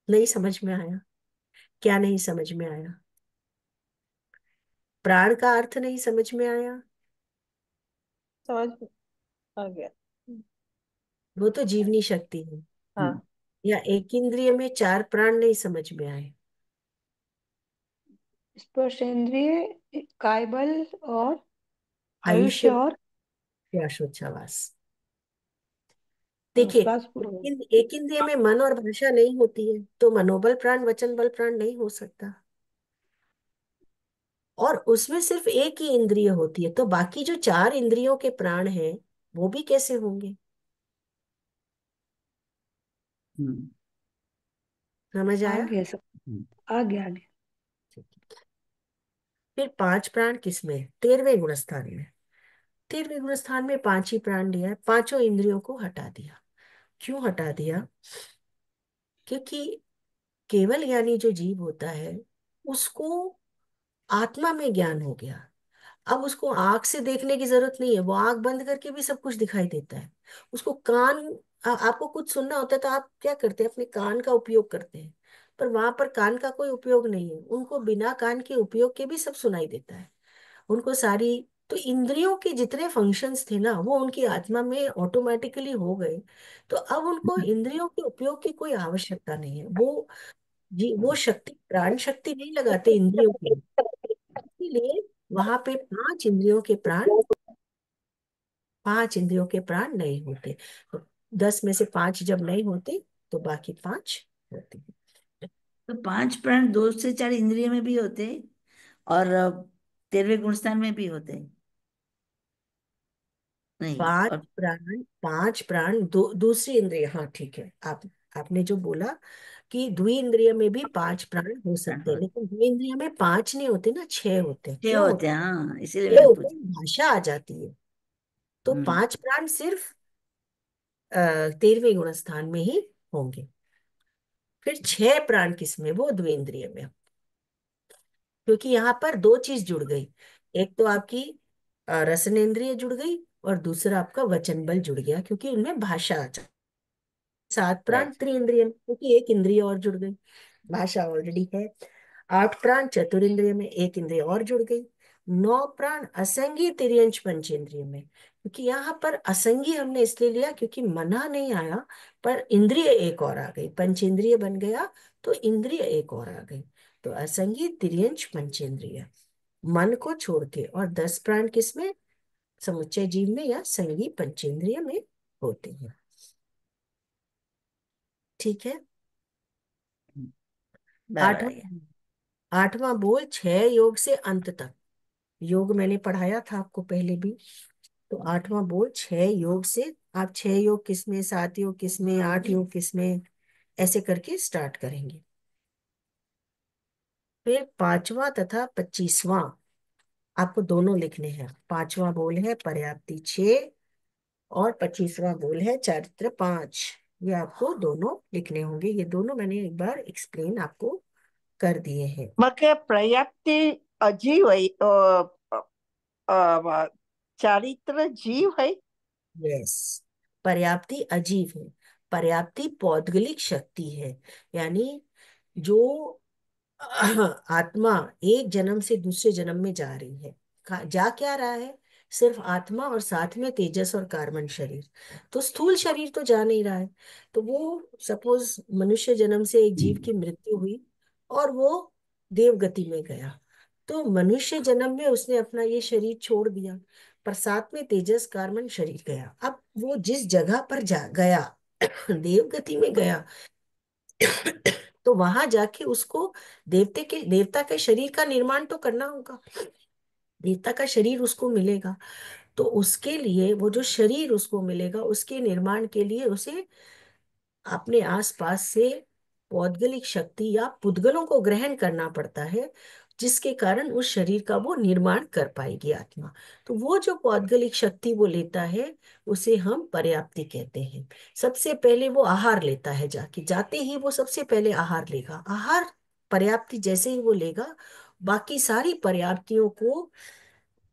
नहीं समझ में आया? क्या नहीं समझ में आया? प्राण का अर्थ नहीं समझ में आया? समझ आ गया। वो तो जीवनी शक्ति है। हाँ, या एक इंद्रिय में चार प्राण नहीं समझ में आए? स्पर्शेंद्रिय, कायबल और आयुष्य आयुष्य, और श्वासोच्छवास। देखिए, श्वास पूर्ण। एक इंद्रिय में मन और भाषा नहीं होती है, तो मनोबल प्राण, वचन बल प्राण नहीं हो सकता। और उसमें सिर्फ एक ही इंद्रिय होती है, तो बाकी जो चार इंद्रियों के प्राण हैं वो भी कैसे होंगे? हम्म। समझ आ आया? गया सब, हम्म। आ गया आ गया। फिर पांच प्राण किसमें? 13वें गुणस्थान में। 13वें गुणस्थान में पांच ही प्राण लिया है, पांचों इंद्रियों को हटा दिया। क्यों हटा दिया? क्योंकि केवल ज्ञानी जो जीव होता है उसको आत्मा में ज्ञान हो गया। अब उसको आंख से देखने की जरूरत नहीं है, वो आंख बंद करके भी सब कुछ दिखाई देता है। उसको कान, आपको कुछ सुनना होता है तो आप क्या करते हैं? अपने कान का उपयोग करते हैं। पर वहां पर कान का कोई उपयोग नहीं है, उनको बिना कान के उपयोग के भी सब सुनाई देता है। उनको सारी, तो इंद्रियों के जितने फंक्शंस थे ना वो उनकी आत्मा में ऑटोमेटिकली हो गए। तो अब उनको इंद्रियों के उपयोग की कोई आवश्यकता नहीं है। वो जी वो शक्ति, प्राण शक्ति नहीं लगाते इंद्रियों की, इसीलिए वहां पे पांच इंद्रियों के प्राण नहीं होते। तो 10 में से 5 जब नहीं होते तो बाकी 5 होते हैं। तो पांच प्राण दो से चार इंद्रिय में भी होते हैं और 13वें गुणस्थान में भी होते हैं। नहीं पांच और प्राण, पांच प्राण दूसरी इंद्रिय, हाँ ठीक है। आपने जो बोला कि द्विइंद्रिय में भी 5 प्राण हो प्राण सकते हैं, होते लेकिन द्विइंद्रिय में 5 नहीं होते ना, 6 होते हैं। छह क्यों होते होते हैं, हाँ इसीलिए हैं? 6 मैंने होते पूछा। हैं, भाषा आ जाती है। तो हम्म। 5 प्राण सिर्फ 13वें गुणस्थान में ही होंगे। फिर 6 प्राण किसमें? वो द्विइंद्रिय में। क्योंकि यहाँ पर दो चीज जुड़ गई, एक तो आपकी रसनेन्द्रिय जुड़ गई और दूसरा आपका वचन बल जुड़ गया, क्योंकि उनमें भाषा आ जाती। 7 प्राण राइट। त्रिइंद्रिय में, क्योंकि एक इंद्रिय और जुड़ गई, भाषा ऑलरेडी है। 8 प्राण चतुरिंद्रिय में, एक इंद्रिय और जुड़ गई। 9 प्राण असंगी तिर्यंच पंचेंद्रिय में, क्योंकि यहाँ पर असंगी हमने इसलिए लिया क्योंकि मना नहीं आया, पर इंद्रिय एक और आ गई, पंचेंद्रिय बन गया, तो इंद्रिय एक और आ गई। तो असंगी तिर्यंच पंचेंद्रिय, मन को छोड़ के। और 10 प्राण किसमें? समुच्चय जीव में या संगी पंचेंद्रिय में होते हैं। ठीक है। बराबर है। आठवां, आठवां बोल 6 योग से अंत तक। योग मैंने पढ़ाया था आपको पहले भी। तो आठवां बोल 6 योग से, आप 6 योग किसमें, 7 योग किसमें, 8 योग किसमें, ऐसे करके स्टार्ट करेंगे। फिर पांचवा तथा 25वां आपको दोनों लिखने हैं। पांचवा बोल है पर्याप्ति 6, और 25वां बोल है चारित्र 5। ये आपको दोनों लिखने होंगे। ये दोनों मैंने एक बार एक्सप्लेन आपको कर दिए हैं। मके पर्याप्ति अजीव है, चारित्र जीव है। यस, पर्याप्ति अजीब है। पर्याप्ति पौद्गलिक शक्ति है, यानी जो आत्मा एक जन्म से दूसरे जन्म में जा रही है। जा क्या रहा है? सिर्फ आत्मा और साथ में तेजस और कार्बन शरीर। तो स्थूल शरीर तो जा नहीं रहा है। तो वो सपोज मनुष्य जन्म से एक जीव की मृत्यु हुई और वो देवगति में गया, तो मनुष्य जन्म में उसने अपना ये शरीर छोड़ दिया, पर साथ में तेजस कार्बन शरीर गया। अब वो जिस जगह पर जा गया देवगति में गया, तो वहां जाके उसको देवता के शरीर का निर्माण तो करना होगा। देवता का शरीर उसको मिलेगा, तो उसके लिए वो जो शरीर उसको मिलेगा उसके निर्माण के लिए उसे अपने आसपास से पौद्गलिक शक्ति या पुद्गलों को ग्रहण करना पड़ता है, जिसके कारण उस शरीर का वो निर्माण कर पाएगी आत्मा। तो वो जो पौद्गलिक शक्ति वो लेता है उसे हम पर्याप्ति कहते हैं। सबसे पहले वो आहार लेता है, जाते ही वो सबसे पहले आहार लेगा। आहार पर्याप्ति जैसे ही वो लेगा, बाकी सारी पर्याप्तियों को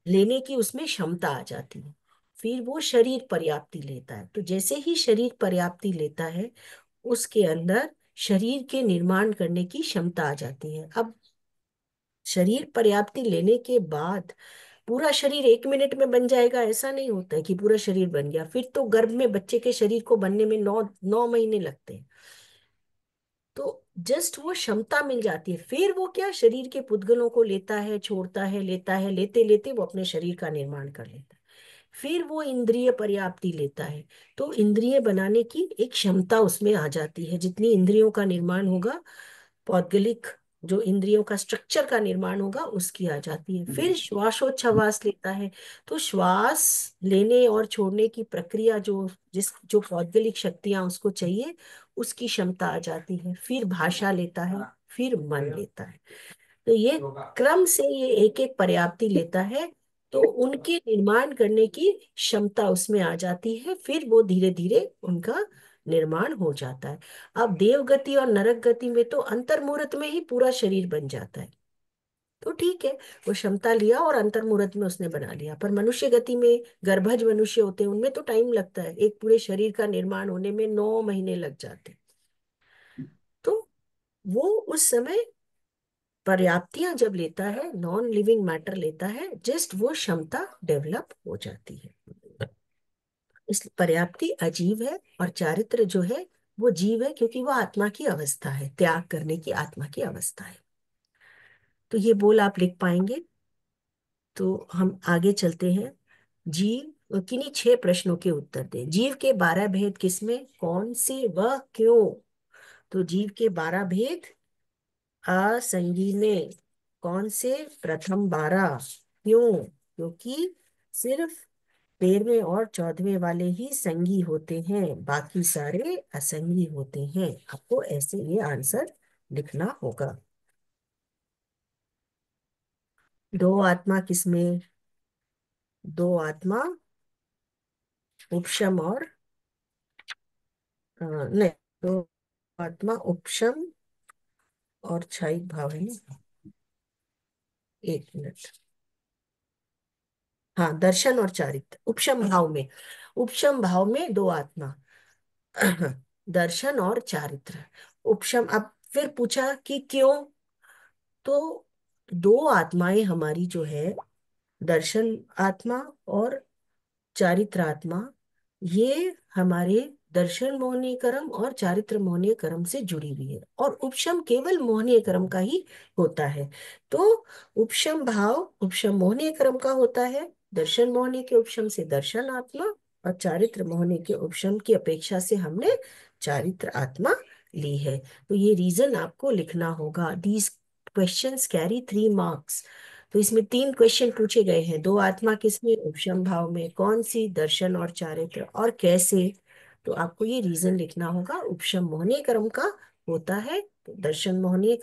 लेने की उसमें क्षमता आ जाती है। फिर वो शरीर पर्याप्ति लेता है। तो जैसे ही शरीर पर्याप्ति लेता है, उसके अंदर शरीर के निर्माण करने की क्षमता आ जाती है। अब शरीर पर्याप्ति लेने के बाद पूरा शरीर 1 मिनट में बन जाएगा ऐसा नहीं होता है कि पूरा शरीर बन गया। फिर तो गर्भ में बच्चे के शरीर को बनने में 9 महीने लगते हैं। तो जस्ट वो क्षमता मिल जाती है। फिर वो क्या शरीर के पुद्गलों को लेता है, छोड़ता है, लेता है, लेते लेते वो अपने शरीर का निर्माण कर लेता है। फिर वो इंद्रिय पर्याप्ति लेता है, तो इंद्रिय बनाने की एक क्षमता उसमें आ जाती है। जितनी इंद्रियों का निर्माण होगा, पौद्गलिक जो इंद्रियों का स्ट्रक्चर का निर्माण होगा उसकी आ जाती है। फिर श्वासोच्छवास लेता है, तो श्वास लेने और छोड़ने की प्रक्रिया जो पौद्गलिक शक्तियां उसको चाहिए उसकी क्षमता आ जाती है। फिर भाषा लेता है, फिर मन लेता है। तो ये क्रम से ये एक एक पर्याप्ति लेता है, तो उनके निर्माण करने की क्षमता उसमें आ जाती है। फिर वो धीरे धीरे उनका निर्माण हो जाता है। अब देवगति और नरक गति में तो अंतर्मुहूर्त में ही पूरा शरीर बन जाता है। तो ठीक है, वो क्षमता लिया और अंतर्मुहूर्त में उसने बना लिया। पर मनुष्य गति में गर्भज मनुष्य होते हैं, उनमें तो टाइम लगता है। एक पूरे शरीर का निर्माण होने में 9 महीने लग जाते हैं। तो वो उस समय पर्याप्तियां जब लेता है, नॉन लिविंग मैटर लेता है, जस्ट वो क्षमता डेवलप हो जाती है। इस पर्याप्ति अजीव है, और चारित्र जो है वो जीव है, क्योंकि वो आत्मा की अवस्था है, त्याग करने की आत्मा की अवस्था है। तो ये बोल आप लिख पाएंगे? तो हम आगे चलते हैं। जीव किन्हीं 6 प्रश्नों के उत्तर दें। जीव के 12 भेद किसमें, कौन से, वह, क्यों? तो जीव के 12 भेद असंगी में। कौन से? प्रथम 12। क्यों? क्योंकि सिर्फ 13वें और 14वें वाले ही संगी होते हैं, बाकी सारे असंगी होते हैं। आपको ऐसे ये आंसर लिखना होगा। दो आत्मा किसमें? दो आत्मा उपशम और नहीं, दो आत्मा उपशम और क्षयिक भाव है ना। 1 मिनट। हाँ, दर्शन और चारित्र उपशम भाव में। उपशम भाव में दो आत्मा दर्शन और चारित्र। उपशम। अब फिर पूछा कि क्यों? तो दो आत्माएं हमारी जो है, दर्शन आत्मा और चारित्र आत्मा, ये हमारे दर्शन मोहनीय कर्म और चारित्र मोहनीय कर्म से जुड़ी हुई है, और उपशम केवल मोहनीय कर्म का ही होता है। तो उपशम भाव उपशम मोहनीय कर्म का होता है। दर्शन मोहनीय के उपशम से दर्शन आत्मा, और चारित्र मोहनीय के उपशम की अपेक्षा से हमने चारित्र आत्मा ली है। तो ये रीजन आपको लिखना होगा। These questions carry 3 marks. तो इसमें 3 क्वेश्चन पूछे गए हैं। दो आत्मा किसमें, उपशम भाव में, कौन सी, दर्शन और चारित्र, और कैसे? तो आपको ये रीजन लिखना होगा। उपशम मोहनीय कर्म का होता है, तो दर्शन मोहनीय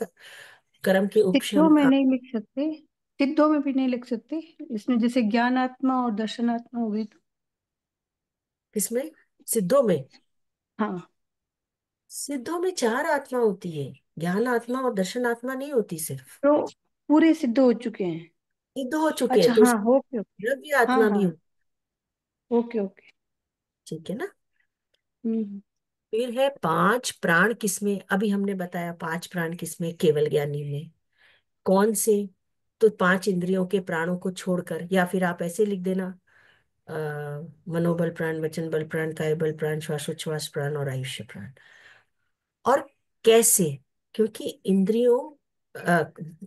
कर्म के सिद्धों उपशम में नहीं लिख सकते? सिद्धों में भी नहीं लिख सकते इसमें, जैसे ज्ञान आत्मा और दर्शन आत्मा हो गई तो? किसमें? सिद्धों में? हाँ। सिद्धों में चार आत्मा होती है, ज्ञान आत्मा और दर्शन आत्मा नहीं होती सिर्फ। तो पूरे सिद्ध हो चुके हैं। सिद्ध हो चुके हैं अच्छा, तो हाँ, उसमें ओके ओके। द्रव्य हाँ आत्मा भी हाँ, हो। Okay okay. ठीक है ना? हम्म। फिर है पांच प्राण किसमें? अभी हमने बताया पांच प्राण किसमें, केवल ज्ञानी में। कौन से? तो पांच इंद्रियों के प्राणों को छोड़कर, या फिर आप ऐसे लिख देना, अ, मनोबल प्राण, वचन बल प्राण, काय बल प्राण, श्वासोच्छ्वास प्राण और आयुष्य प्राण। और कैसे? क्योंकि इंद्रियों,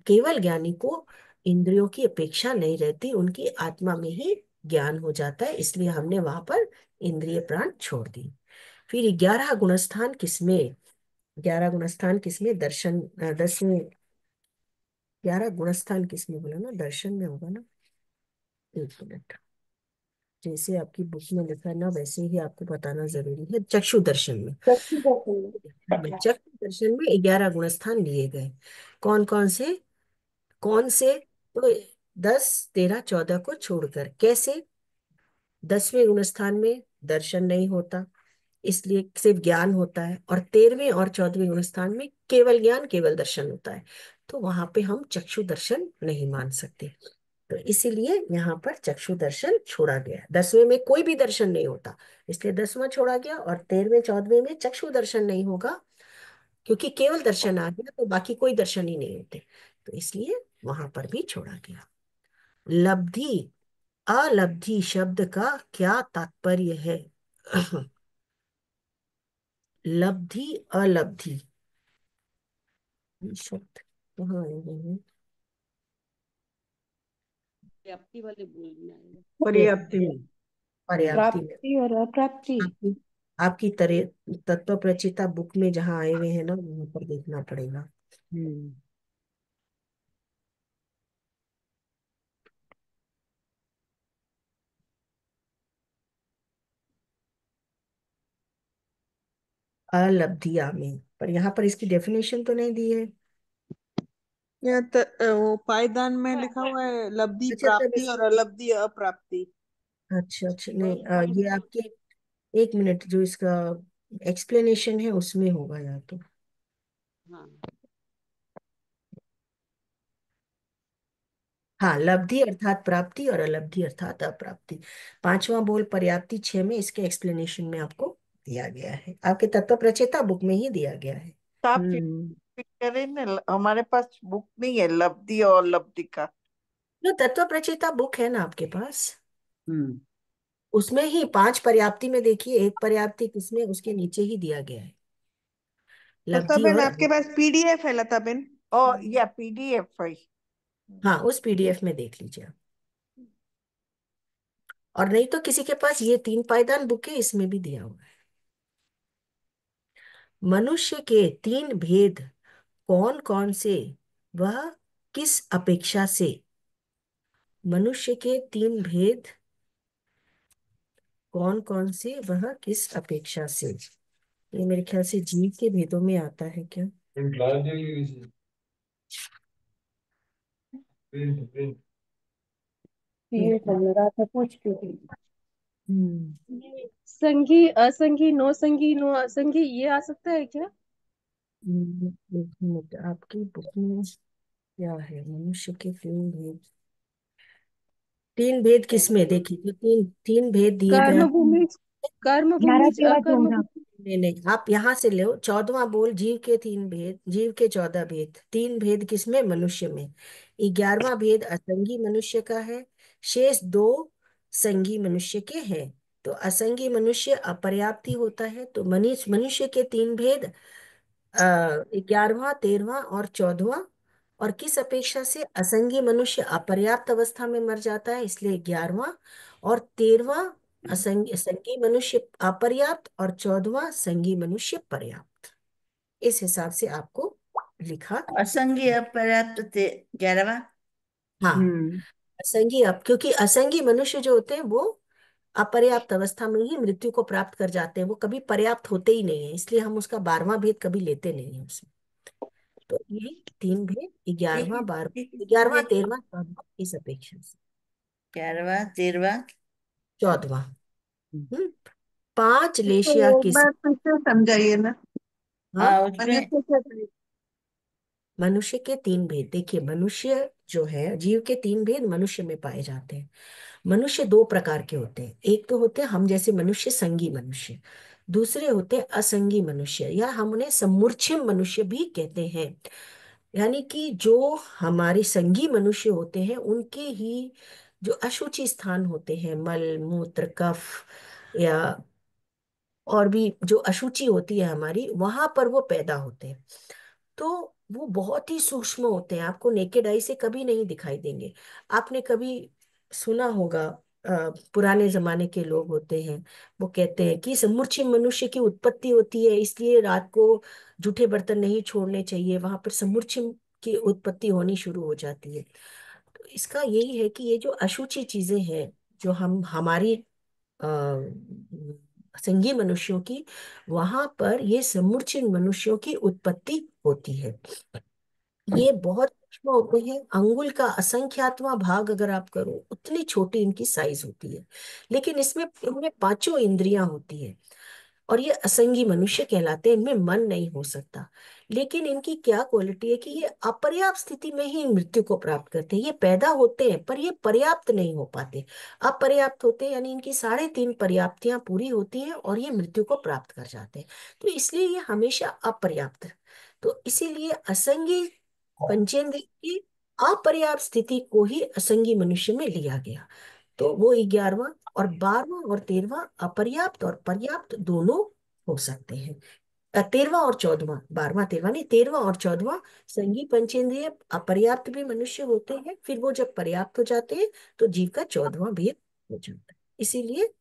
केवल ज्ञानी को इंद्रियों की अपेक्षा नहीं रहती, उनकी आत्मा में ही ज्ञान हो जाता है, इसलिए हमने वहां पर इंद्रिय प्राण छोड़ दी। फिर 11 गुणस्थान किसमें? 11 गुणस्थान किसमें? दर्शन, 10 में। 11 गुणस्थान किसमें बोला ना? दर्शन में होगा ना? एक मिनट, जैसे आपकी बुक में लिखा है ना वैसे ही आपको बताना जरूरी है। चक्षु दर्शन में, चक्षु दर्शन में 11 गुणस्थान लिए गए। कौन कौन से? कौन से? तो 10, 13, 14 को छोड़कर। कैसे? 10वें गुणस्थान में दर्शन नहीं होता, इसलिए सिर्फ ज्ञान होता है, और 13वें और 14वें गुणस्थान में केवल ज्ञान केवल दर्शन होता है, तो वहां पे हम चक्षु दर्शन नहीं मान सकते। तो इसीलिए यहाँ पर चक्षु दर्शन छोड़ा गया। 10वें में कोई भी दर्शन नहीं होता, इसलिए 10वां छोड़ा गया, और 13वें 14वें में चक्षु दर्शन नहीं होगा, क्योंकि केवल दर्शन आ गया तो बाकी कोई दर्शन ही नहीं होते, तो इसलिए वहां पर भी छोड़ा गया। लब्धि अलब्धि शब्द का क्या तात्पर्य है? लब्धि अलब्धि, ये शब्द कहाँ आए हुए हैं? व्याप्ति वाले बोलना है। पर्याप्ति में। पर्याप्ति में। प्राप्ति और अप्राप्ति। आपकी आपकी तरह तत्व प्रचिता बुक में जहाँ आए हुए हैं ना, वहां पर देखना पड़ेगा। हम्म। अलब्धिया में, पर यहाँ पर इसकी डेफिनेशन तो नहीं दी है। वो पायदान में लिखा हुआ है लब्धि अच्छा तब प्राप्ति और अलब्धि अप्राप्ति। अच्छा अच्छा, नहीं, ये आपके, एक मिनट, जो इसका एक्सप्लेनेशन है उसमें होगा या तो। हाँ। हाँ, लब्धि अर्थात प्राप्ति और अलब्धि अर्थात अप्राप्ति। पांचवा बोल पर्याप्ति 6 में इसके एक्सप्लेनेशन में आपको दिया गया है, आपके तत्व प्रचेता बुक में ही दिया गया है। तो आप हम्म। फिर करें ना, हमारे पास बुक नहीं है लब्धि और लब्धि का। जो तत्व प्रचेता बुक है ना आपके पास, हम्म। उसमें ही पांच पर्याप्ति में देखिए, एक पर्याप्ति किसमें, उसके नीचे ही दिया गया है लता लब्धि बहन, और। आपके पास पीडीएफ है लता बहन? और या पीडीएफ है। हाँ, उस पीडीएफ में देख लीजिए आप। और नहीं तो किसी के पास ये 3 पायदान बुक है, इसमें भी दिया हुआ है। मनुष्य के 3 भेद कौन कौन से, वह किस अपेक्षा से? मनुष्य के 3 भेद कौन कौन से, वह किस अपेक्षा से? ये मेरे ख्याल से जीव के भेदों में आता है क्या? ये एक समझ रहा था, पूछ क्यों? हम्म संगी असंगी नो संगी नो असंगी, ये आ सकता है क्या? एक मिनट, आपकी बुक में क्या है? मनुष्य के 3 भेद। 3 भेद किसमें? देखिए, जो तीन तीन भेद दिए गए कर्म हैं। भूमि, कर्म 11, भूमि 13, अकर्म 14। भूमि। नहीं नहीं, आप यहाँ से लो, 14वां बोल जीव के 3 भेद, जीव के 14 भेद। 3 भेद किसमें? मनुष्य में। 11वां भेद असंगी मनुष्य का है, शेष 2 संगी मनुष्य के हैं। तो असंगी मनुष्य अपर्याप्ति होता है, तो मनुष्य मनुष्य के 3 भेद, 11वां, 13वां और 14वां। और किस अपेक्षा से? असंगी मनुष्य अपर्याप्त अवस्था में मर जाता है, इसलिए 11वां। और 13वां असंगी संगी मनुष्य अपर्याप्त, और 14वां संगी मनुष्य पर्याप्त। इस हिसाब से आपको लिखा। असंगी अपर्याप्त 11वां। हाँ, हम्म। असंगी अब, क्योंकि असंगी मनुष्य जो होते हैं वो अपर्याप्त अवस्था में ही मृत्यु को प्राप्त कर जाते हैं, वो कभी पर्याप्त होते ही नहीं है, इसलिए हम उसका 12वां भेद कभी लेते नहीं है उसमें। तो ये 3 भेद, 11वां, 12वां, 11वां, 13वां, 14वां, इस अपेक्षा से। 11वां, 13वां। 14वां। हम्म पांच लेशिया तो एक किस बार फिर से समझाइए ना। हाँ, उसमें मनुष्य के भेद। मनुष्य के तीन भेद देखिए। मनुष्य जो है, जीव के तीन भेद मनुष्य में पाए जाते हैं। मनुष्य दो प्रकार के होते हैं। एक तो होते हैं हम जैसे मनुष्य, संगी मनुष्य। दूसरे होते हैं असंगी मनुष्य, या हम उन्हें समूर्छिम मनुष्य भी कहते हैं। यानी कि जो हमारे संगी मनुष्य होते हैं उनके ही जो अशुचि स्थान होते हैं, मल मूत्र कफ या और भी जो अशुचि होती है हमारी, वहां पर वो पैदा होते हैं। तो वो बहुत ही सूक्ष्म होते हैं, आपको नेकेड आई से कभी नहीं दिखाई देंगे। आपने कभी सुना होगा, पुराने जमाने के लोग होते हैं, वो कहते हैं कि समुच्चय मनुष्य की उत्पत्ति होती है, इसलिए रात को जूठे बर्तन नहीं छोड़ने चाहिए, वहां पर समुच्चय की उत्पत्ति होनी शुरू हो जाती है। तो इसका यही है कि ये जो अशुचि चीजें हैं, जो हम हमारी अ, संगी मनुष्यों की, वहां पर ये समुच्चय मनुष्यों की उत्पत्ति होती है। ये बहुत सूक्ष्म होते हैं, अंगुल का असंख्यातवां भाग अगर आप करो उतनी छोटी इनकी साइज होती है। लेकिन इसमें इनमें पांचों इंद्रियां होती है, और ये असंगी मनुष्य कहलाते हैं, इनमें मन नहीं हो सकता। लेकिन इनकी क्या क्वालिटी है कि ये अपर्याप्त स्थिति में ही मृत्यु को प्राप्त करते हैं। ये पैदा होते हैं पर ये पर्याप्त नहीं हो पाते, अपर्याप्त होते हैं, यानी इनकी 3.5 पर्याप्तियां पूरी होती हैं और ये मृत्यु को प्राप्त कर जाते हैं। तो इसलिए ये हमेशा अपर्याप्त है। तो इसीलिए असंगी पंचेंद्रिय की अपर्याप्त स्थिति को ही असंगी मनुष्य में लिया गया। तो वो 11वां, और 12वां और 13वां अपर्याप्त और पर्याप्त दोनों हो सकते हैं। 13वां और 14वां, 12वां 13वां नहीं, 13वां और 14वां संगी पंचेंद्रिय अपर्याप्त भी मनुष्य होते हैं, फिर वो जब पर्याप्त हो जाते हैं तो जीव का 14वां भेद हो जाता है। इसीलिए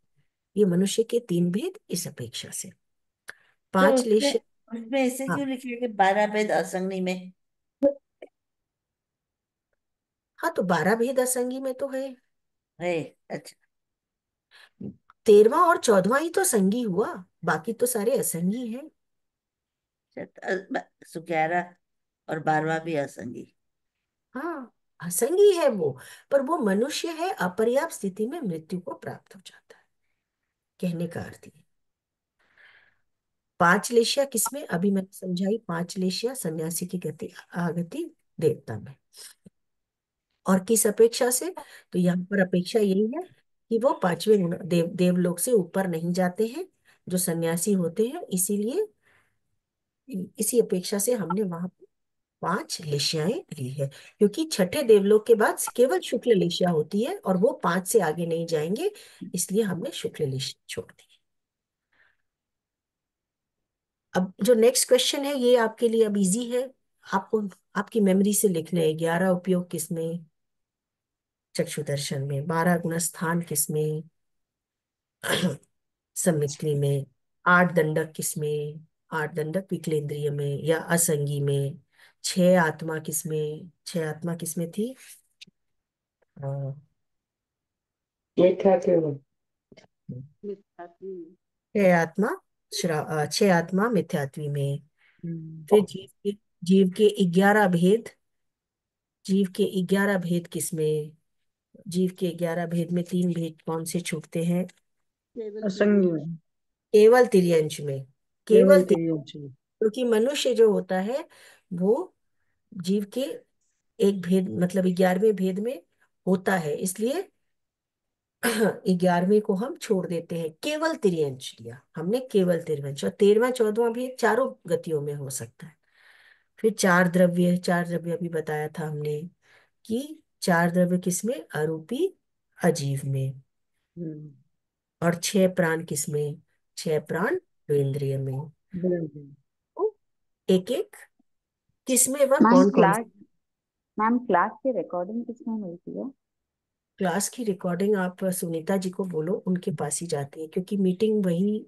ये मनुष्य के तीन भेद इस अपेक्षा से। तो पांच उसमें लेश उसमें ऐसे हाँ, क्यों लिखे हैं कि 12 भेद असंगनी में? हाँ तो 12 भेद असंगी में तो है। है। अच्छा। 13वां और 14वां ही तो संगी हुआ, बाकी तो सारे असंगी हैं। अच्छा, तो 11 और 12वां भी असंगी। हाँ, असंगी है वो, पर वो मनुष्य है, अपर्याप्त स्थिति में मृत्यु को प्राप्त हो जाता है, कहने का अर्थ ये। पांच लेशिया किसमें, अभी मैंने समझाई, पांच लेशिया सन्यासी की गति आगति देवता में। और किस अपेक्षा से, तो यहाँ पर अपेक्षा यही है कि वो पांचवें देवलोक से ऊपर नहीं जाते हैं जो सन्यासी होते हैं। इसीलिए इसी अपेक्षा से हमने वहां पांच लेशियाएं ली है, क्योंकि छठे देवलोक के बाद केवल शुक्ल लेशिया होती है और वो पांच से आगे नहीं जाएंगे, इसलिए हमने शुक्ल लेशिया छोड़ दी। अब जो नेक्स्ट क्वेश्चन है ये आपके लिए अब इजी है, आपको आपकी मेमोरी से लिखना है। 11 उपयोग किसमें, चक्षु दर्शन में। 12 गुणस्थान किसमें, सम्मिक्री में। 8 दंडक किसमें, 8 दंडक विकलेंद्रिय में या असंगी में। 6 आत्मा किसमें, 6 आत्मा किसमें थी, मिथ्यात्व में। 6 आत्मा मिथ्यात्वी में। हम्म। फिर जीव के 11 भेद, जीव के 11 भेद किसमें, जीव के 11 भेद में 3 भेद कौन से छूटते हैं, केवल असंग तिर्यंत। में। केवल तिर्यंश में। केवल केवल तिर्यंच। क्योंकि मनुष्य जो होता है वो जीव के एक भेद मतलब 11वें भेद में होता है, इसलिए 11वें को हम छोड़ देते हैं, केवल तिर्यंश लिया हमने, केवल तिर्यंश। और 13वां 14वां भेद चारों गतियों में हो सकता है। फिर चार द्रव्य, चार द्रव्य अभी बताया था हमने कि चार द्रव्य किसमें, अरूपी अजीव में। हम्म। और 6 प्राण किसमें, 6 प्राण इंद्रिय में। बिल्कुल। तो एक एक किसमें वह मैम कौन कौन। क्लास मैम क्लास की रिकॉर्डिंग किसमें मिलती है? क्लास की रिकॉर्डिंग आप सुनीता जी को बोलो, उनके पास ही जाती है, क्योंकि मीटिंग वही,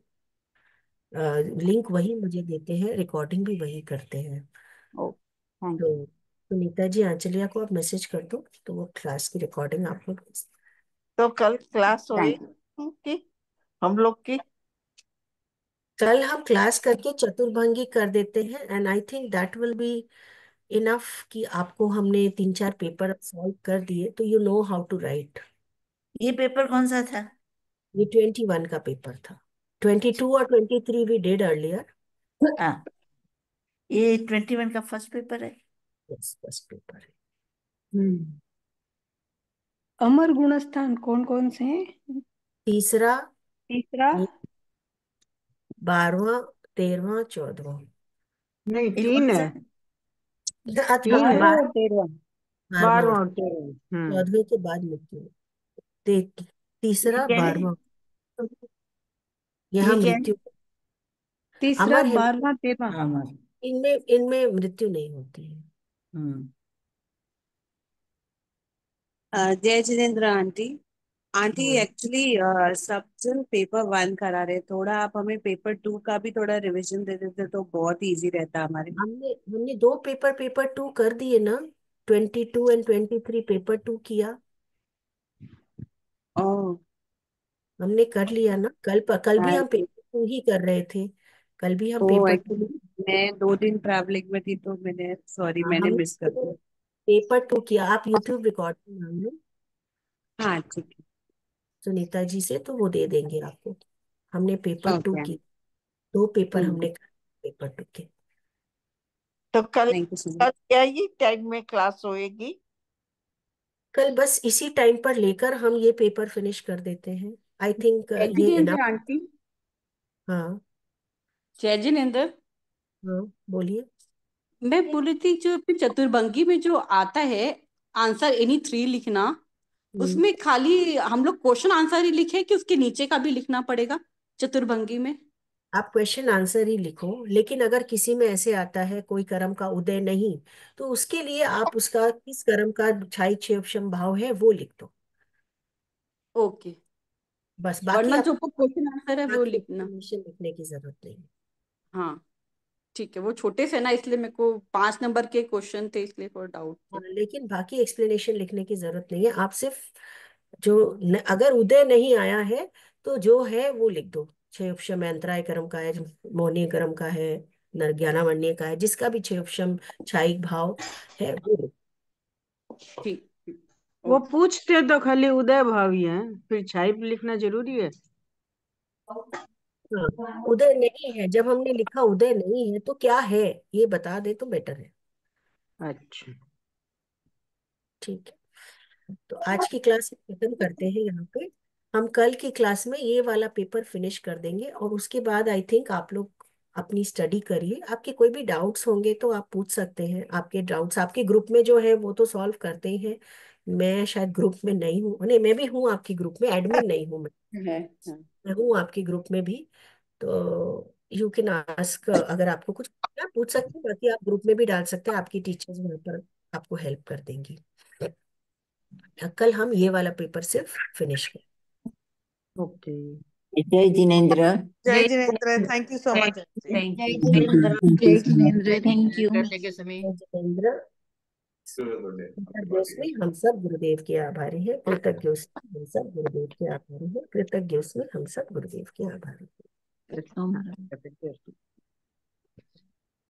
लिंक वही मुझे देते हैं, रिकॉर्डिंग भी वही करते हैं। ओ, थैंक तो यू। सुनीता जी आंचलिया को आप मैसेज कर दो तो वो क्लास की रिकॉर्डिंग आपको भेज तो कल क्लास होगी थैंक यू। की, हम लोग की। कल हम क्लास करके चतुर्भंगी कर देते हैं, and I think that will be enough कि आपको हमने 3-4 पेपर सॉल्व कर दिए तो you know how to write. ये पेपर कौन सा था? ये 21 का पेपर था। 22 और 23 वी डिड अर्लियर। हाँ, ये 21 का फर्स्ट पेपर है। यस, फर्स्ट पेपर है। हम्म। अमर गुणस्थान कौन कौन से हैं? तीसरा, तीसरा, 12वां, 13वां, 14वां। नहीं, एक 3 और है। सा। तीन है। 12 और 13। 12वां 12वां और और 13वां। 14वें के बाद मृत्यु। ये तीसरा, क्या है? 12वां, यहाँ ये क्या है? मृत्यु। तीसरा, अमर है, 12वां, 13वां। हाँ, मस्त। इनमें इनमें मृत्यु नहीं होती है। हम्म। जय जिनेन्द्र आंटी। आंटी हाँ, एक्चुअली सब जन पेपर 1 करा रहे, थोड़ा आप हमें पेपर 2 का भी थोड़ा रिवीजन दे देते तो बहुत इजी रहता हमारे लिए। हमने दो पेपर 2 कर दिए ना। 22 एंड 23 पेपर 2 किया। ओह। हमने कर लिया ना। कल भी हम थैंक यू। पेपर 2 ही कर रहे थे। कल भी हम ओह पेपर 2। एक्चुअली मैं 2 दिन ट्रैवलिंग में थी तो मैंने सॉरी मैंने हमने मिस कर दिया। पेपर 2 किया। आप यूट्यूब रिकॉर्डिंग मान लो हाँ ठीक सुनीता जी से, तो वो दे देंगे आपको। हमने है। Paper 2 okay. की। दो पेपर ठीक हमने है। पेपर 2 के। तो कल थैंक यू सो मच। कल क्या ही टाइम में क्लास होएगी? कल बस इसी टाइम पर लेकर हम ये पेपर फिनिश कर देते हैं। आई थिंक जय ये जिनेन्द्र इनफ। आंटी। हाँ। जय जिनेन्द्र। हाँ, बोलिए। मैं बोली थी जो अपनी चतुर्भंगी में जो आता है आंसर एनी थ्री लिखना, हम्म, उसमें खाली हम लोग क्वेश्चन आंसर ही लिखे कि उसके नीचे का भी लिखना पड़ेगा चतुर्भंगी में? आप क्वेश्चन आंसर ही लिखो, लेकिन अगर किसी में ऐसे आता है कोई कर्म का उदय नहीं, तो उसके लिए आप उसका किस कर्म का छाई क्षेपशम भाव है वो लिख दो। ओके। बस बाकी वरना आप जो क्वेश्चन आंसर है वो बाकी लिखना। एक्सप्लेनेशन लिखने की जरूरत नहीं है। हाँ ठीक है, वो छोटे से ना इसलिए मेरे को 5 नंबर के क्वेश्चन थे इसलिए थोड़ा डाउट हाँ, थे। लेकिन बाकी एक्सप्लेनेशन लिखने की जरूरत नहीं है। आप सिर्फ अगर उदय नहीं आया है तो जो है वो लिख दो। क्षयपशम अंतराय कर्म का है, मोहनीय कर्म का है, ज्ञानावण्य का है, जिसका भी क्षयपशम छाई भाव है वो लिख ठीक ठीक। वो ओके। पूछते तो खाली उदय भाव ही है, फिर छाई पे लिखना जरूरी है। दो। हाँ, उदय नहीं है, जब हमने लिखा उदय नहीं है तो क्या है ये बता दे तो बेटर है। अच्छा। ठीक है, तो आज की क्लास खत्म करते हैं यहाँ पे। हम कल की क्लास में ये वाला पेपर फिनिश कर देंगे, और उसके बाद आई थिंक आप लोग अपनी स्टडी करिए। आपके कोई भी डाउट्स होंगे तो आप पूछ सकते हैं। आपके डाउट्स आपके ग्रुप में जो है वो तो सॉल्व करते ही हैं। मैं शायद ग्रुप में नहीं हूँ, नहीं मैं भी हूँ आपकी ग्रुप में, एडमिन नहीं हूँ मैं। है हाँ। मैं हूँ आपकी ग्रुप में भी। तो यू कैन आस्क, अगर आपको कुछ आप पूछ सकते हैं, बाकी आप ग्रुप में भी डाल सकते हैं। आपकी टीचर्स वहाँ पर आपको हेल्प कर देंगी। कल हम ये वाला पेपर सिर्फ फिनिश करें। ओके। जय जिनेन्द्र। जय जय Jinendra, Jinendra. Thank you so much. Thank जय यू। जिनेन्द्र। जय Jinendra, thank you. Thank you समी। जय जितेंद्र। कृतज्ञ उसमें हम सब गुरुदेव के आभारी हैं। कृतज्ञ उसमें हम सब गुरुदेव के आभारी हैं। कृतज्ञ उसमें हम सब गुरुदेव के आभारी हैं। Thank you.